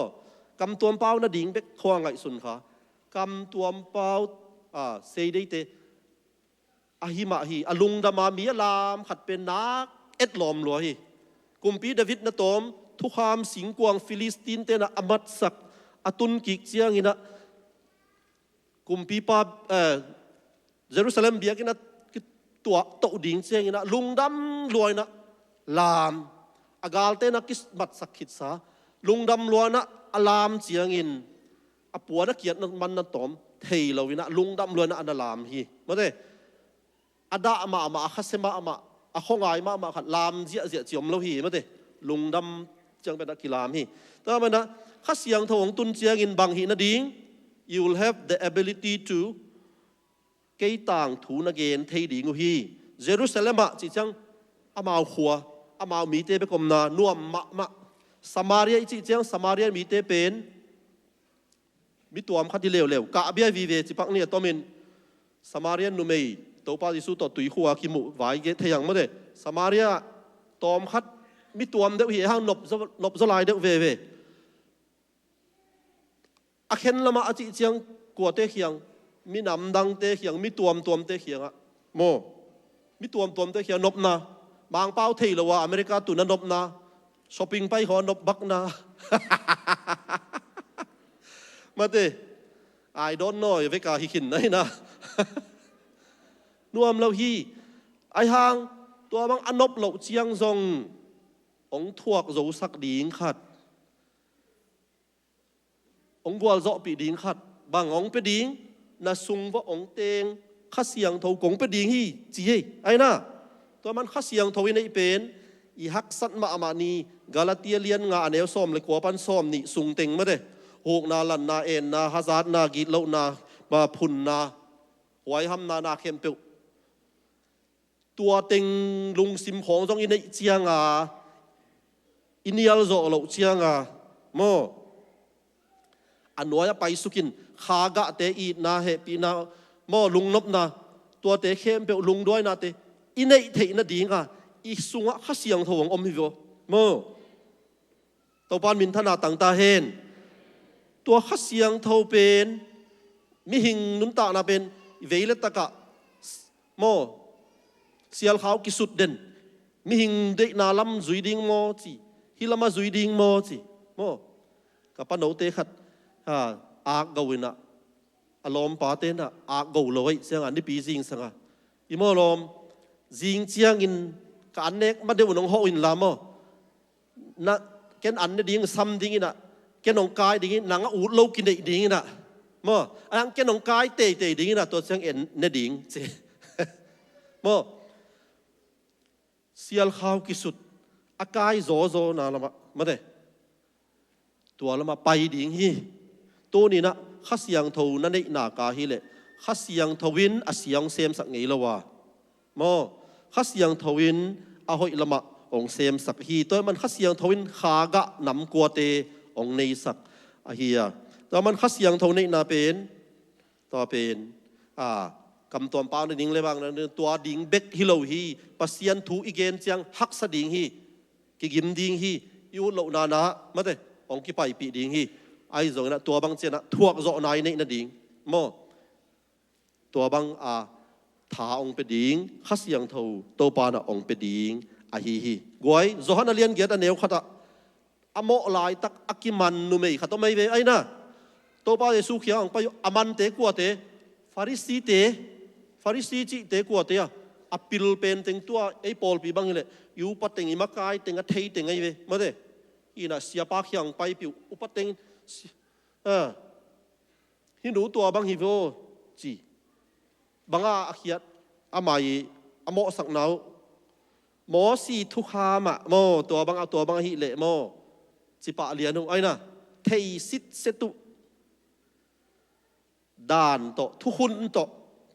kam tuam pau na ding bek khwa ngai sun kha kam tuam pau sei dei te ahima hi alung da ma mi lam khat pen nak et lom lo hi kumpi David na tom thu kham sing kwang Philistine te na amat sak atun kik chiang ina kumpi pa Jerusalem biak ina tua to ding chiang ina lungdam loi na lam agal te na kis mat sakhit sa lungdam loi na alam chiang in apua na kiat na man na tom thei lo ina lungdam loi na analam hi mate ada ama khasema ama akhongai ma khat lam zia chiom lo hi mate lungdam chang pe na kilam hi ta mana khasiang thong tun chiang in bang hi na ding you will have the ability to cây tàng thú na gen thei ding hi Jerusalem chi chang amao khua อามามีเตไปกมนานัวมะสมาเรียจิเจียงสมาเรียมีเตเป็นมีตัวมขัดที่เลวกะเบียวีเวจิปักเนี่ยตัวมินสมาเรียนุเมย์ตัวปาดิสุตัวตุยขัวกิมุไว้เกทยังไม่ได้สมาเรียตอมขัดมีตัวมเดือดเหี้ยห้างนบสลายเดือดเวอาเข็นละมาอาจิเจียงกัวเตเขียงมีน้ำดังเตเขียงมีตัวมเตเขียงอะโมมีตัวมเตเขียงนบนาบางเป้าเทลว่าอเมริกาตุนนบนาช้อปปิ้งไปขอนบบักนามาเตI don't know เวกาฮิขินไหนนะนวมเราฮีไอหางตัวบางอนบเหลาเจียงซงองทวกโจสักดีงขัดองกัวโจปีดีงขัดบางองไปดีงน่ะซุงว่าองเตงข้าเสียงเท่ากงไปดีงฮีจีไอนะตัวมันข้าเสียงเท่าในเป็นอีฮักสัตมาอามานีกาลาเตียเลียนงาเนวซ้อมเลยกัวปันซ้อมนี่ซุงเต็งมาเด้หกนาลันนาเอ็นนาฮัซาร์นากีเลานามาพุนนาหวยหำนาเข้มเปียวตัวเต็งลุงซิมของจงอินในเจียงอินยัลโจเหลาเจียงโมอันน้อยไปสุกินขากะเตอีนาเฮปีนาโมลุงนบนาตัวเตเข้มเปียวลุงด้วยนาเตอินในเทอินดีงอีสุงะข้าเสียงทวงอมฮิโวโมตัวปานมินธนาต่างตาเฮนตัวข้าเสียงเท่าเป็นมิหิงนุนตานาเป็นเวลตะกะโมเสียลขาวกิสุดเด่นมิหิงเด็กนาลำจุยดิงโมจีฮิลามาจุยดิงโมจีโมกับปนโนเตขัดอากกวินะอารมณ์ปาเตนะอากกวลอยเสียงอันนี้ปีจิงสังอิโมลมจิงเจียงอินกันเนกมาเดวนงโฮอินลามนะแกนอันนี้ดิงซ้ำดิงนะแกนองกายดิ้งนังอูดโลกินได้ดิ้งนะมั่วอันแกนองกายเตะดิ้งนะตัวเสียงเอ็นเนดิ้งสิมั่วเสียลข้าวกิสุดอากายโซนาละมาเด้ตัวละมาไปดิ้งฮีตัวนี้นะข้าเสียงทูนั่นได้หน้ากาฮีเลยข้าเสียงทวินอาเสียงเซมสักไงละวะมั่วข้าเสียงทวินอาหอยละมาองเซมสักฮีตัวมันข้าเสียงทวินขากะนำกัวเตองในสักอาเฮียแต่มันขัดเสียงเท่านี้นาเป็นต่อเป็นกำตัวป้าในดิ้งเลยบางนะตัวดิ้งเบกฮิโลฮีปัสยันทูอีเกนเจียงฮักสดิ้งฮีกิกิมดิ้งฮียูโลนานะมาเถอะองกิไปปีดิ้งฮีไอ้ส่วนนะตัวบางเจนะทั่วโจนายในนั่นดิ้งโมตัวบางถาองไปดิ้งขัดเสียงเท่าตัวป้านะองไปดิ้งอาฮีกวยโจฮันเลียนเกียรติเนวขัดอโมลายตักอักิมันนุเมย์ขัดตัวไม่เวไอ้นะตัวป้าเยซูเขียงไปอามันเตกัวเตฟาริสีจิเตกัวเตอปิลเป็นเต็งตัวไอ้ปอลปีบังเลยอยู่ปัตเต็งอิมากายเต็งกะเทยเต็งไงเวมาเด้อีน่ะเสียปากเขียงไปปิวอุปเต็งฮินูตัวบังฮิโวจีบังอาเขียดอาไม่อโมสักหนาวหมอสีทุกขามะโมตัวบังเอาตัวบังฮิเละโมจิปะเลียนุไอ้น่ะเทสิตเซตุด่านโตทุหุนโต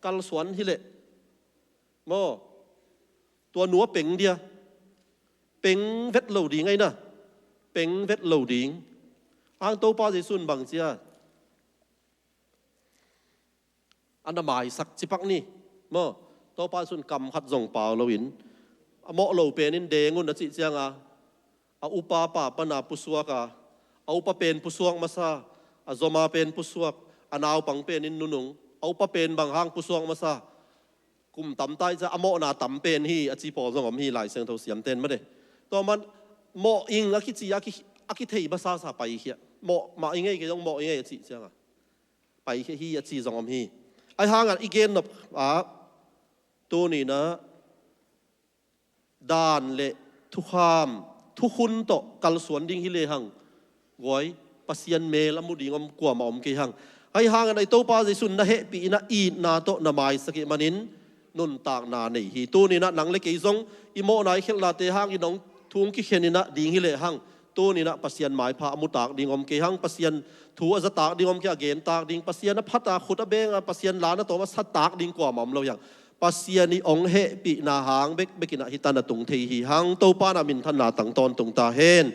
กัลสวนฮิเละโมตัวหนัวเป่งเดียเป่งเวทเหลาดีไงน่ะเป่งเวทเหลาดีอ้างโตป้าจะสุนบังเจียอันนั้นหมายสักจิปักนี่โมโตป้าสุนกำขัดส่งเปล่าเราหินโมเหลาเป็นนินเดงุนนะจิเจียงเอาอุปาปาปนาปุสวกเอาอุปเป็นปุสวกมาซาอาโซมาเป็นปุสวกอนาวปังเป็นนินนุนงเอาอุปเป็นบางห้างปุสวกมาซากุมต่ำใต้จะอโมนาต่ำเป็นฮีอจิปอสงอมฮีหลายเสียงเท่าเสียมเต้นมาเด้ตัวมันโมอิงอาคิจิอาคิเทยภาษาสาไปเฮียโมมาอิงไงก็ต้องโมอิงไงจิเจ้าไปฮีอจิสงอมฮีไอห่างอีเกนแบบตัวนี้นะด่านเละทุกขามทุกคนโตกัลสวนดิ้งฮิเลหังกวยปัสยันเมลมุดิงอมกว่ามาอมเกหังไอห่างในโตปาจิสุนนะเฮปีนะอีนาโตนามายสกิมันินนุนตากนาในฮีตัวนี้นะหนังเล็กอีซงอิโมนายเขลาเตหังอีน้องทุ่งกิเขนินะดิ้งฮิเลหังตัวนี้นะปัสยันหมายพามุตากดิ้งอมเกหังปัสยันถูอจะตากดิ้งอมเกอเกนตากดิ้งปัสยันนะพัตตาขุดเบงปัสยันลานะโตมาสัตตากดิ้งกว่ามาอมเราอย่าง ปัสยานีองเฮปีนาหางเบกินาฮิตานาตุงเทหีหางโตปานามินทันนาตังตอนตุงตาเฮน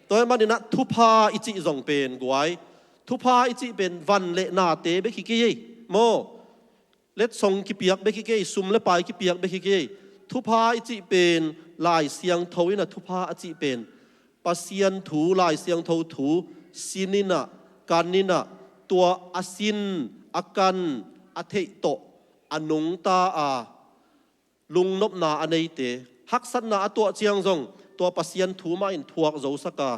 ตัวมันนี่นะทุพาอิจิจงเป็นกวยทุพาอิจิเป็นวันเลนาเตเบกิเกยโมเล็ดทรงกิเปียกเบกิเกยซุมเลปายกิเปียกเบกิเกยทุพาอิจิเป็นลายเสียงทวินะทุพาอิจิเป็นปัสยันถูลายเสียงทูถูสินินะการนินะตัวอสินอากันอเทโตอนุงตาอาลุงนบนาอันนี้เตฮักสันนาตัวเจียงซงตัวปัสยันถูมาอินทวกโจสกา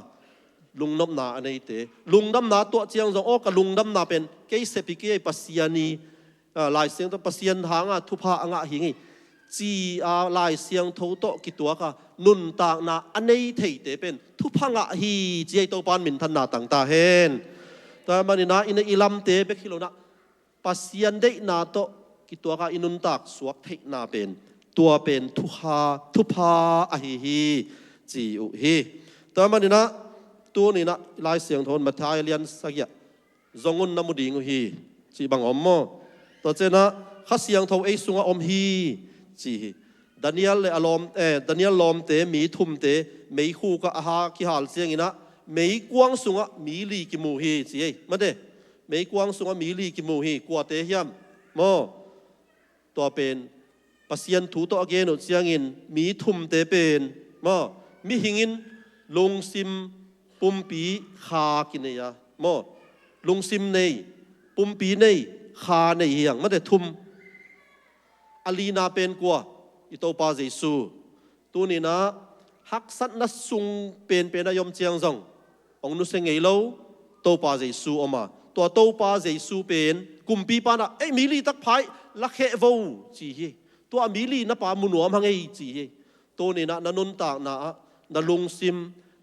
ลุงนบนาอันนี้เตลุงดำนาตัวเจียงซงโอ้กับลุงดำนาเป็นเกยเสปิเกยปัสยานีลายเสียงตัวปัสยันหางทุพาอ่างหิงจีลายเสียงทูโตกิตัวกานุนตางนาอันนี้เทเตเป็นทุพังะฮีเจียตัวปานมินทันนาต่างตาเห็นแต่มันนี่นะอินอิลัมเตเบกิโลนะปัสยันเดนาโตกิตัวกาอินุนตักสวกเทนาเป็นตัวเป็นทุพาอะฮีจีอุฮีแต่มันนี่นะตัวนี่นะลายเสียงโทนมาทายเลียนสักอย่างจงุนน้ำมุดิงฮีจีบังอมโมตัวเจนะข้าเสียงโทเอซุงอมฮีจีดานิเอลอารมดานิเอลลอมเตมีทุ่มเตมีคู่กับอาหากิฮาลเสียงอินะมีกวางสุงะมีลีกิมูฮีจีมาเด้มีกวางสุงะมีลีกิมูฮีกว่าเตยามโมตัวเป็นปัสยันถูตัวเกนุเสียงอินมีทุ่มเตเป็นโมมีหิงินลงซิมปุ่มปีขากินเนี่ยโมลงซิมในปุ่มปีในขาในเหียงมาเด้ทุ่มอลีนาเป็นกว่าอิโตปาเจซูตัวนี้นะฮักสัตนัสซุงเป็นนายมเจียงซงองนุเซงเอโลโตปาเจซูออกมาตัวโตปาเจซูเป็นกุมปีปานะมีลีตักไพ่ลักเฮวจีเฮตัวมีลีนับปามุนวมหังเอจีเฮตัวนี้นะนุนตากนะลงซิม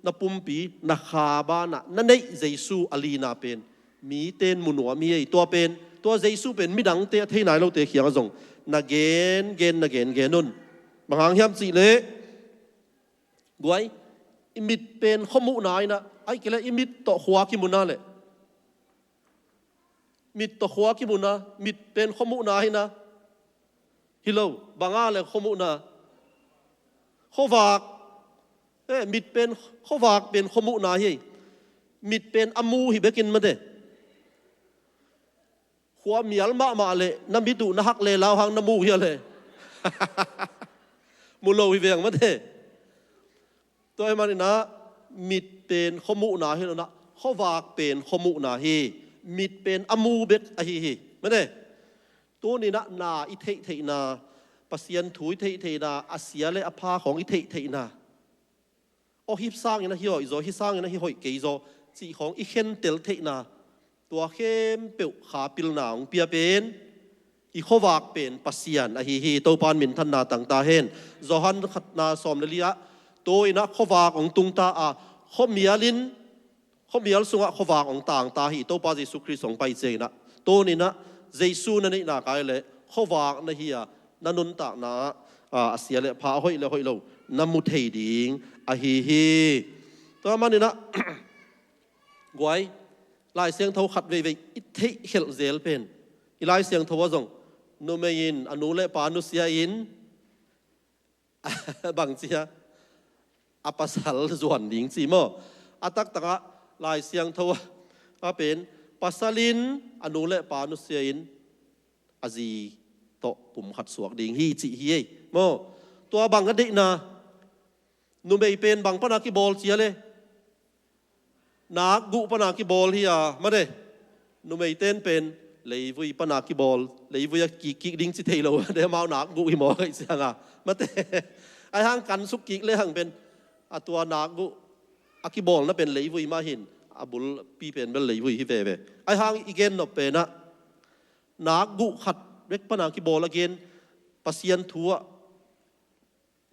นะปุ่มปีนะขาบานะนั่นเองเจซูอลีนาเป็นมีเต้นมุนวมีเอตัวเป็นตัวเจซูเป็นมิดังเตะที่ไหนเราเตะเขียงซงนักเกนนุ่นบางครั้งเฮียมสิเละกวยอิมิดเป็นข้อมูลนายนะไอ้เกล้อิมิดต่อหัวกิมุนาเลยมิดต่อหัวกิมุนามิดเป็นข้อมูลนายนะฮิโลบางอะไรข้อมูลนะข้อฝากมิดเป็นข้อฝากเป็นข้อมูลนายมิดเป็นอามูฮิเบกินมาเด้หัวมีอัลมาเลยน้ำมิดุนักเลยลาวหังน้ำมูเฮียเลยมูโลวิเวียงมาเด้ตัวไอ้มันนี่นะมิดเป็นข้อมูนาเฮแล้วนะข้อวากเป็นข้อมูนาเฮมิดเป็นอามูเบกอะฮีมาเด้ตัวนี้นะนาอิเทนาปัสยันถุยเทนาอาเซียเลยอภาของอิเทนาโอฮิบสร้างอย่างนั้นฮิโออิโซฮิสร้างอย่างนั้นฮิโอเกยโซจีของอิเคนเตลเทนาตัวเข้มเปียวขาปิลหนาวเปียเป็นอีข้อวากเป็นปัสยันอะฮีตัวปานมินทันนาต่างตาเห็นจอฮันขัดนาสอมเลลียตัวอินะข้อวากของตุงตาข้อมียลินข้อมียลสุงะข้อวากของต่างตาฮีตัวปาเยซูคริสต์ส่งไปเจนะตัวนี้นะเยซูนั่นนี่นากายเลยข้อวากนะฮีนันนุนตากนะอาเซียเลยพาห้อยเลยห้อยเราน้ำมุเทดิงอะฮีตัวมันนี่นะกวยลายเสียงเท่าขัดเวอิทธิเฮลเซลเป็นลายเสียงเท่าว่าจงนูเมยินอนุเลปานุเซียอินบางเสียอปัสสัลส่วนหญิงสีโมอัตักตะลายเสียงเท่าว่าเป็นปัสสัลินอนุเลปานุเซียอินอาจีโตปุ่มขัดสวกดิ่งฮีจิฮีโมตัวบางกันดินะนูเมยเป็นบางปนักกิบอลเสียเลยนักกุปนากิบอลที่มาเด้นุ่มไอเต้นเป็นเลยวุยปนากิบอลเลยวุยกิกดิ้งสิเทโลเดี๋ยวมาหนักกุอีหมอไอ้เสียงมาเต้ไอ้ห้างกันสุกิกเลยห้างเป็นตัวนักกุอากิบอลนั่นเป็นเลยวุยมาหินบุลปีเป็นเลยวุยฮิเวไอ้ห้างอีเกนนเป็นนักกุขัดเล็กปนากิบอลละเกนปัสยันทัว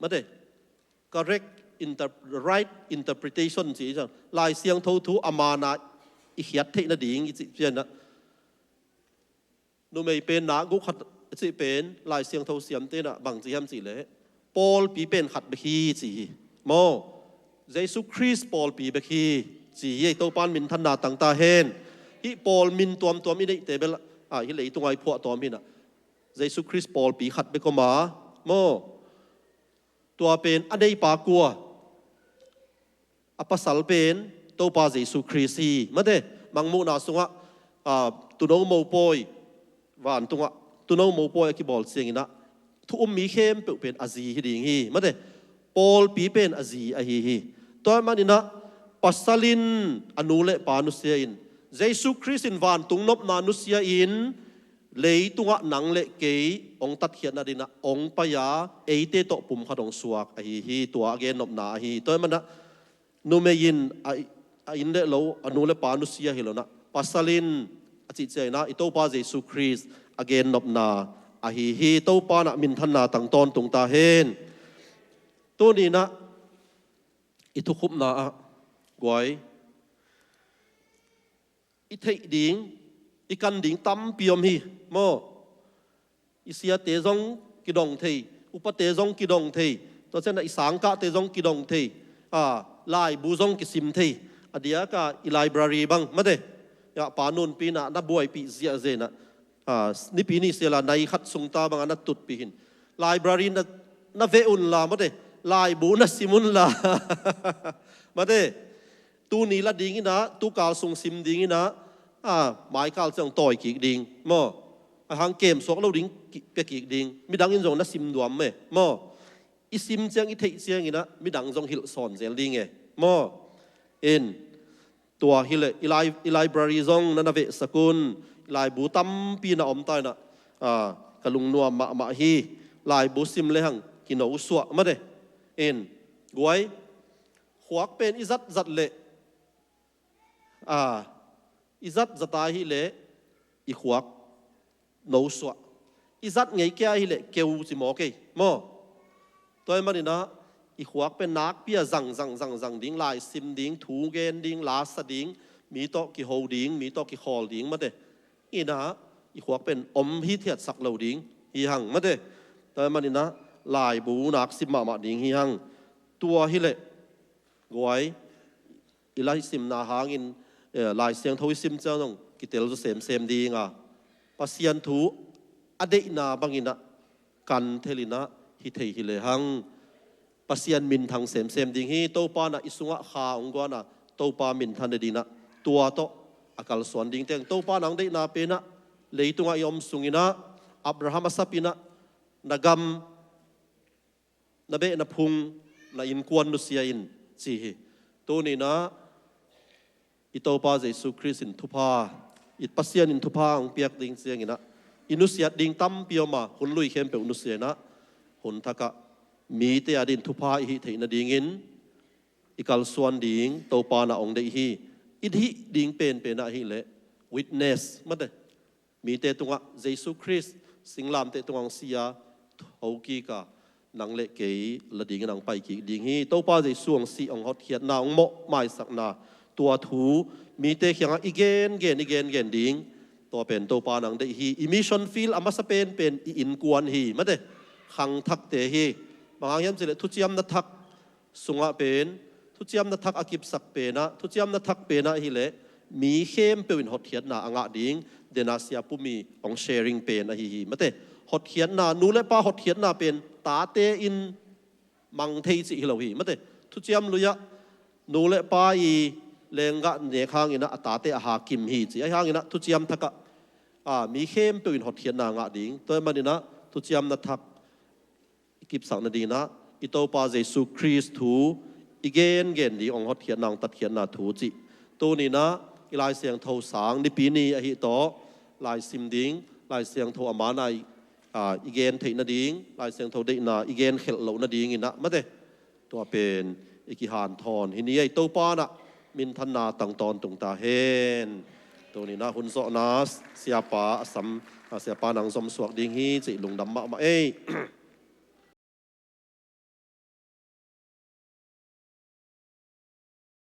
มาเด้ก็เร็กright interpretation สิจังลายเสียงทูทูอามานาอิขยัดเทนดิ่งอิจิเพียนนะนูไม่เป็นนักกุขัดสิเป็นลายเสียงทูเสียมเตนะบางจีฮัมสิเลยปอลปีเป็นขัดเบคีสิโมเยซูคริสต์ปอลปีเบคีสิเย่ตัวปานมินทันนาต่างตาเฮนฮิปอลมินตัวมินได้แต่เบลฮิเลยตัวไอ้พวกตัวมินนะ Giêsu Christ Paul pi khat be ko ma mo tua pen adei pa kwa apasal pen to pa Giêsu Christ hi ma de mangmu na sunga tu no mo poi van tunga tu no mo poi ki bol sing ina thu mi khem pe pen azi hi ding hi ma de Paul pi pen azi a hi to manina pasalin anule pa nu sia in Giêsu Christ in van tung nop na nu sia in lấy tunga nang lệ kế ông tắt hiện na dina ông pa ya eite to pum khadong suak hi tua again nop na hi toy mana numein a in le lo anule pa nu sia hi lo na pasalin achi che na ito pa Jesu Christ again nop na a hi to pa na min than na tang ton tung ta hen to ni na itu khup na goi i thei ding ikan ding tam piom hi mo isia te zong kidong thei upa te zong kidong thei to chen na isang ka te zong kidong thei lai bu zong ki sim thei adia ka i library bang ma de ya panun pi na buai pi zia ze na ni pi ni sela nai khat sung ta bang na tut pi hin library na ve un la ma de lai bu na simun la ma de tu ni la ding ina tu kal sung sim ding ina mai kal chang toy ki ding mo hang kem sok lo ding pe ki ding mi dang in zong na sim duam me mo i sim chang i thei chiang ina mi dang zong hil son zel ding e mo in tua hile i library zong na ve sakun lai bu tam pi na om tai na kalung nuam ma hi lai bu sim le hang ki no suwa ma de in guai khuak pen izat zat le izat zata hi le i khuak no suwa izat ngei kya hi le keu si mo ke mo toy manina i khuak pen nak pia zang ding lai sim ding thu gen ding la sa ding mi to ki ho ding mi to ki khol ding ma de ina i khuak pen om hi thiat sak lo ding hi hang ma de toy manina lai bu nak sim ma ding hi hang tua hi le goi ilai sim na hangin lai siang thoi sim chang nong kitel zo sem di nga pasian thu ade na bangina kan thelina hi thei hi le hang pasian min thang sem ding hi to pa na isunga kha ongwa na to pa min than de na tua to akal son ding teng to pa nang de na pe na leitunga yom sungina Abraham asapina nagam nabe na phung na in kwan nu sia in chi hi to ni na ito pa Jesu Christ in thupa it pasian in thupa ang piak ding siang ina inusiat ding tam pioma hun lui khem pe unusia na hun thaka mi te adin thupa hi theina ding in ikal suan ding to pa na ong dei hi it hi ding pen na hi le witness ma de mi te tunga Jesu Christ singlam te tungang sia thoki ka nang le ke la ding nang pai ki ding hi to pa Jesu ang si ong hot hiat na ong mo mai sak na tua thu mi te khiang again ding to pen to pa nang de hi emission field amasa pen in kwan hi ma de khang thak te hi mang yam chile thu chiam na thak sunga pen thu chiam na thak akip sak pe na thu chiam na thak pe na hi le mi khem pe win hot hiat na anga ding dena sia pumi ong sharing pen na hi ma te hot hiat na nu le pa hot hiat na pen ta te in mang thei chi hi lo hi ma te thu chiam luya nu le pa i lenga ne khang ina atate a hakim hi chi ai hang ina thu chiam thaka mi khem pe win hot hian na nga ding toy manina thu chiam na thak kip sang na dina ito pa Jesu Christ thu igen gen di ong hot hian nang tat hian na thu chi to ni na ilai siang tho sang ni pi ni a hi to lai sim ding lai siang tho ama nai igen thei na ding lai siang tho de na igen khel lo na ding ina ma de to pen iki han thon hi ni ai to pa na min than na tang ton tung ta hen to ni na hun so na siapa asam siapa nang som suak ding hi chi lung dam ma ei